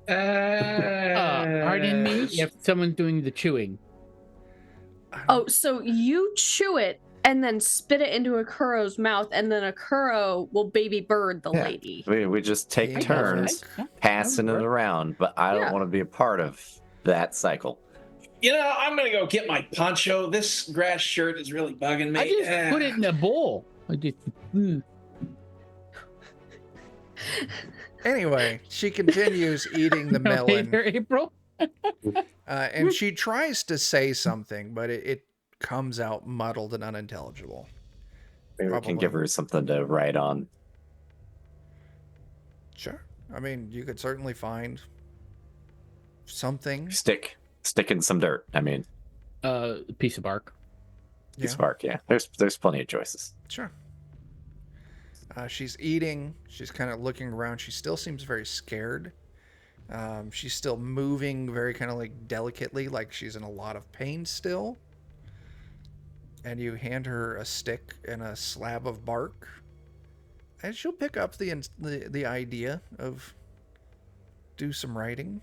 Pardon me if someone's doing the chewing. Oh, so you chew it and then spit it into Akuro's mouth, and then Akuro will baby bird the Yeah. lady. We just take I turns passing it around, but I Yeah. don't want to be a part of that cycle. You know, I'm gonna go get my poncho. This grass shirt is really bugging me. I just put it in a bowl. I just. Anyway, she continues eating the melon. Here, April. And she tries to say something, but it comes out muddled and unintelligible. Maybe we Probably. can give her something to write on. Sure. I mean, you could certainly find something. Stick in some dirt. I mean, Piece of bark. Yeah, spark. Yeah, there's plenty of choices. sure. She's eating. She's kind of looking around. She still seems very scared. She's still moving very kind of like delicately, like she's in a lot of pain still. And you hand her a stick and a slab of bark, and she'll pick up the idea of do some writing.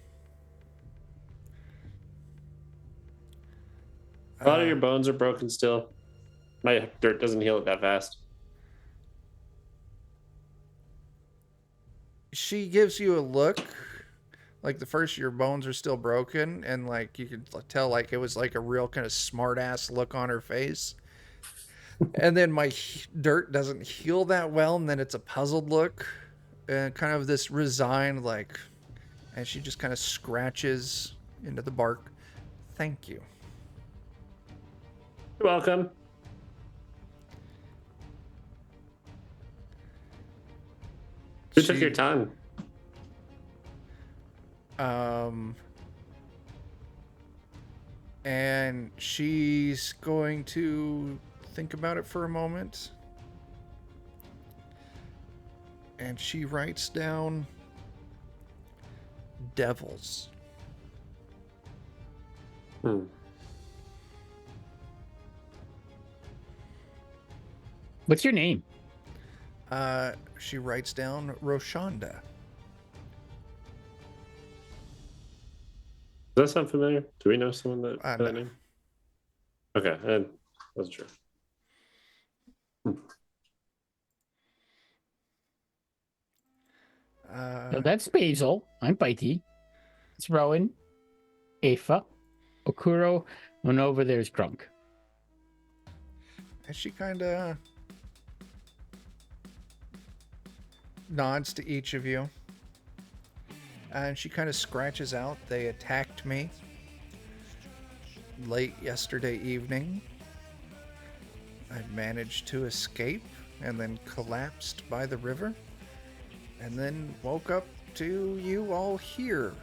A lot of your bones are broken still. My dirt doesn't heal it that fast. She gives you a look, like the first your bones are still broken, and like you could tell like it was like a real kind of smart ass look on her face. And then my dirt doesn't heal that well, and then it's a puzzled look, and kind of this resigned like, and she just kind of scratches into the bark. Thank you. You're welcome. Who took your time? And she's going to think about it for a moment. And she writes down devils. What's your name? She writes down Roshonda. Does that sound familiar? Do we know someone that No. that name? Okay, and that's true. So that's Basil. I'm Bitey. It's Rowan. Afa. Okuro. And over there's Grunk. And she kind of nods to each of you. And she kind of scratches out, they attacked me late yesterday evening. I managed to escape and then collapsed by the river. And then woke up to you all here.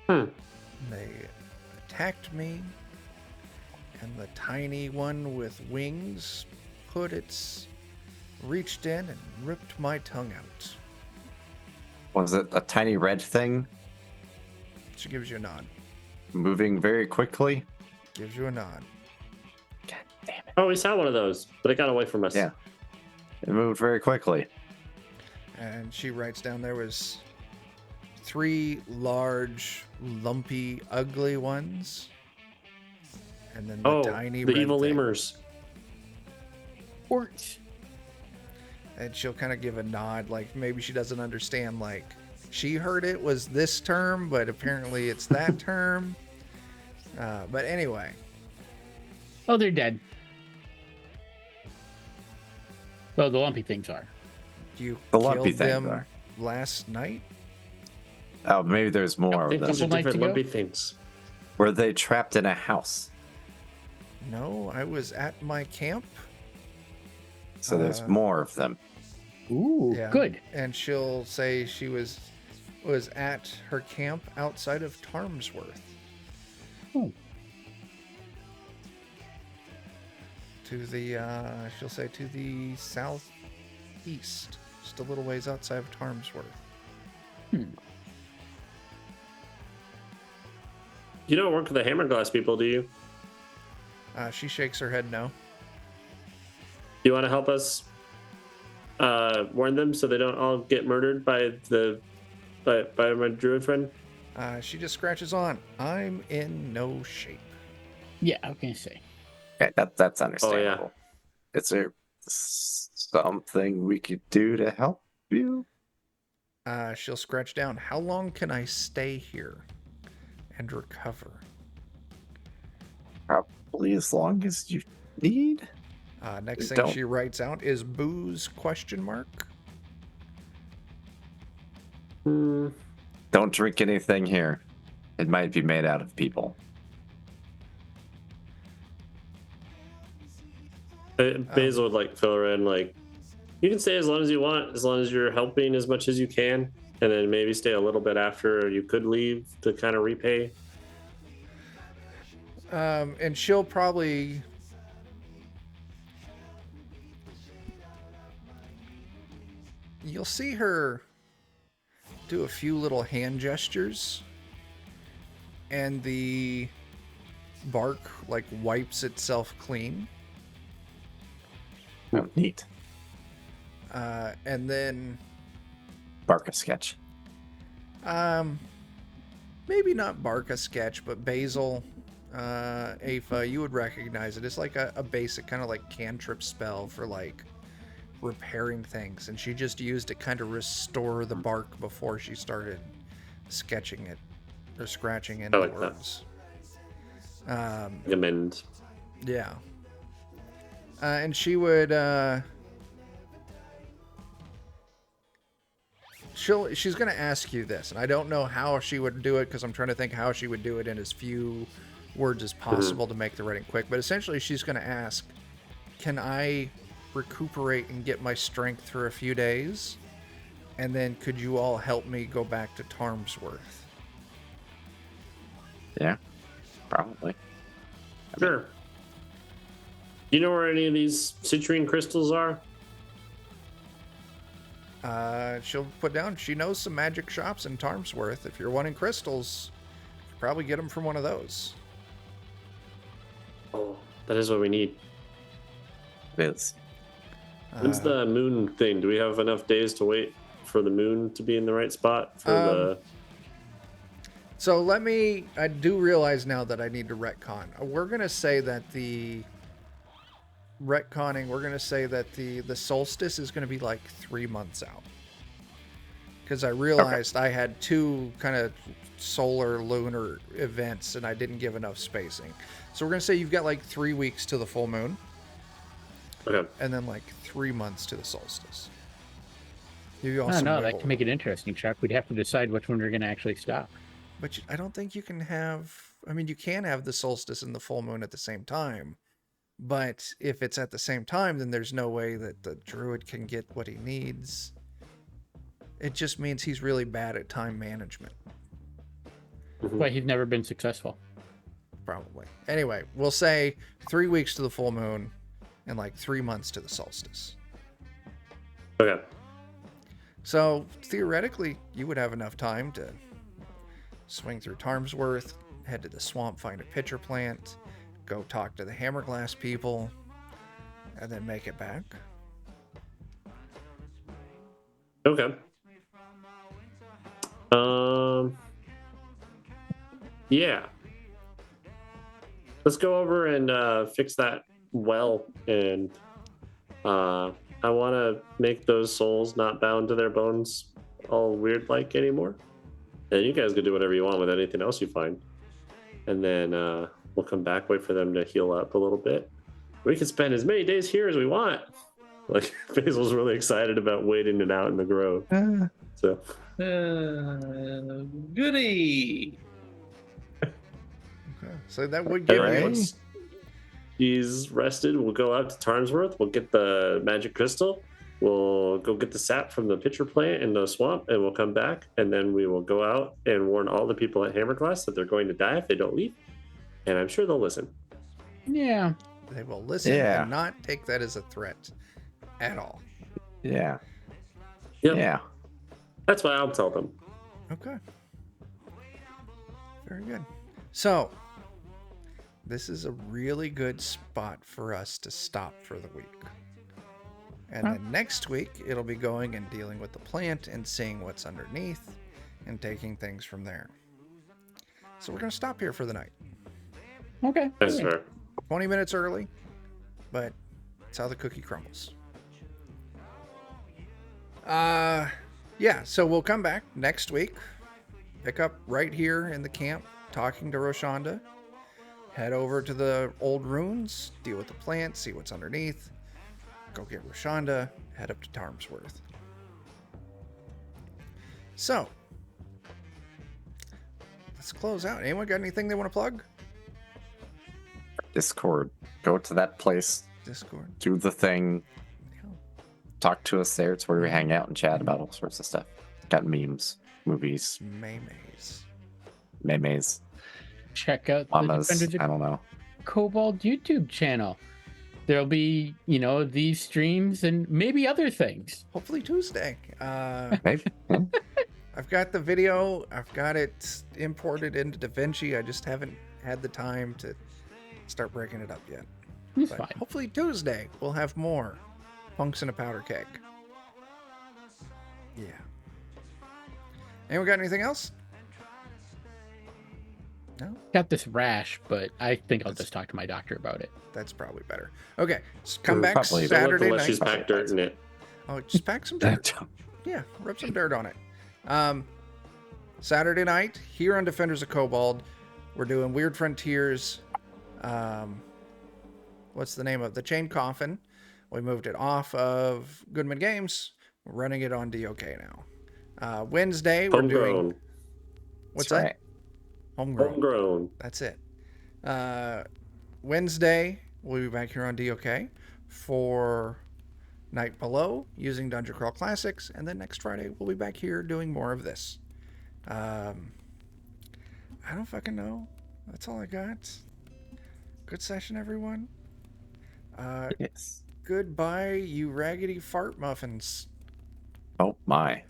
They attacked me, and the tiny one with wings reached in and ripped my tongue out. Was it a tiny red thing She gives you a nod. moving very quickly? Gives you a nod. God damn it. Oh, we saw one of those, but it got away from us. Yeah. It moved very quickly. And she writes down there was 3 large, lumpy, ugly ones. And then the tiny the red evil thing. lemurs. Orcs. And she'll kind of give a nod, like maybe she doesn't understand, like she heard it was this term, but apparently it's that term. But anyway. Oh, they're dead. Well, the lumpy things are. You The lumpy killed things them are. last night? Oh, maybe there's more of them. Those are Couple nights different ago? lumpy things. Were they trapped in a house? No, I was at my camp. So there's more of them. Ooh, Yeah. good. And she'll say she was at her camp outside of Tarmsworth. Oh. To the she'll say to the southeast, just a little ways outside of Tarmsworth. You don't work with the Hammerglass people, do you? She shakes her head no. You want to help us warn them so they don't all get murdered by my druid friend? She just scratches on. I'm in no shape. Yeah, I was gonna say. Okay, that's understandable. Is there something we could do to help you? She'll scratch down. How long can I stay here and recover? Probably as long as you need. Next thing Don't- she writes out is booze ? Don't drink anything here. It might be made out of people. Basil would like fill her in, like, you can stay as long as you want, as long as you're helping as much as you can, and then maybe stay a little bit after you could leave to kind of repay. And she'll probably you'll see her do a few little hand gestures, and the bark like wipes itself clean. Oh, neat. And then Bark a sketch. maybe not bark a sketch, but Basil Afa, you would recognize it. It's like a basic kind of like cantrip spell for like repairing things, and she just used it kind of restore the bark before she started sketching it or scratching in I the like that. words. Recommend. Yeah. And she would she's gonna ask you this, and I don't know how she would do it because I'm trying to think how she would do it in as few words as possible to make the writing quick. But essentially, she's gonna ask, "Can I recuperate and get my strength for a few days? And then could you all help me go back to Tarmsworth?" Yeah, probably. Sure. You know where any of these citrine crystals are? She'll put down, she knows some magic shops in Tarmsworth. If you're wanting crystals, you could probably get them from one of those. Oh, that is what we need. It is. When's the moon thing? Do we have enough days to wait for the moon to be in the right spot for the... So I do realize now that I need to retcon. We're going to say that the solstice is going to be like 3 months out. Because I realized I had 2 kind of solar lunar events and I didn't give enough spacing. So we're going to say you've got like 3 weeks to the full moon. Okay. And then like 3 months to the solstice. You I also don't know. That can make it interesting, Chuck. We'd have to decide which one we're going to actually stop. But I don't think you can have... I mean, you can have the solstice and the full moon at the same time. But if it's at the same time, then there's no way that the druid can get what he needs. It just means he's really bad at time management. But he's never been successful. Probably. Anyway, we'll say 3 weeks to the full moon and like 3 months to the solstice. Okay. So theoretically, you would have enough time to swing through Tarmsworth, head to the swamp, find a pitcher plant, go talk to the Hammerglass people, and then make it back. Okay. Yeah. Let's go over and fix that well, and I want to make those souls not bound to their bones all weird like anymore. And you guys can do whatever you want with anything else you find. And then we'll come back, wait for them to heal up a little bit. We can spend as many days here as we want. Like, Basil's really excited about waiting it out in the grove. So, goody. Okay. So that would give you... once he's rested, we'll go out to Tarmsworth. We'll get the magic crystal. We'll go get the sap from the pitcher plant in the swamp, and we'll come back, and then we will go out and warn all the people at Hammerglass that they're going to die if they don't leave. And I'm sure they'll listen. Yeah. They will listen and not take that as a threat at all. Yeah. Yep. Yeah. That's why I'll tell them. Okay. Very good. So, this is a really good spot for us to stop for the week. And then next week, it'll be going and dealing with the plant and seeing what's underneath and taking things from there. So we're going to stop here for the night. Okay. That's fair. 20 minutes early, but it's how the cookie crumbles. Yeah, so we'll come back next week, pick up right here in the camp, talking to Roshanda, head over to the old ruins, deal with the plant, see what's underneath, go get Roshanda, head up to Tarmsworth. So, let's close out. Anyone got anything they want to plug? Discord. Go to that place. Discord. Do the thing. Yeah. Talk to us there. It's where we hang out and chat about all sorts of stuff. Got memes, movies, memes, Check out the llamas. Defenders I of don't know. Cobalt YouTube channel. There'll be, these streams and maybe other things. Hopefully Tuesday. Maybe. I've got the video. I've got it imported into DaVinci. I just haven't had the time to start breaking it up yet. It's But fine. hopefully Tuesday we'll have more Punks in a Powder Keg. Yeah. Anyone got anything else? No? Got this rash, but I think I'll just talk to my doctor about it. That's probably better. Okay, so come Or back probably Saturday Unless night. she's packed dirt in it. Oh, just pack some dirt. Yeah, rub some dirt on it. Saturday night, here on Defenders of Cobalt, we're doing Weird Frontiers. What's the name of the Chain Coffin? We moved it off of Goodman Games. We're running it on DOK now. Wednesday, we're doing... Homegrown. What's That's that? right. Homegrown. Homegrown. That's it. Wednesday, we'll be back here on DOK for Night Below using Dungeon Crawl Classics. And then next Friday, we'll be back here doing more of this. I don't fucking know. That's all I got. Good session, everyone. Yes. Goodbye, you raggedy fart muffins. Oh my.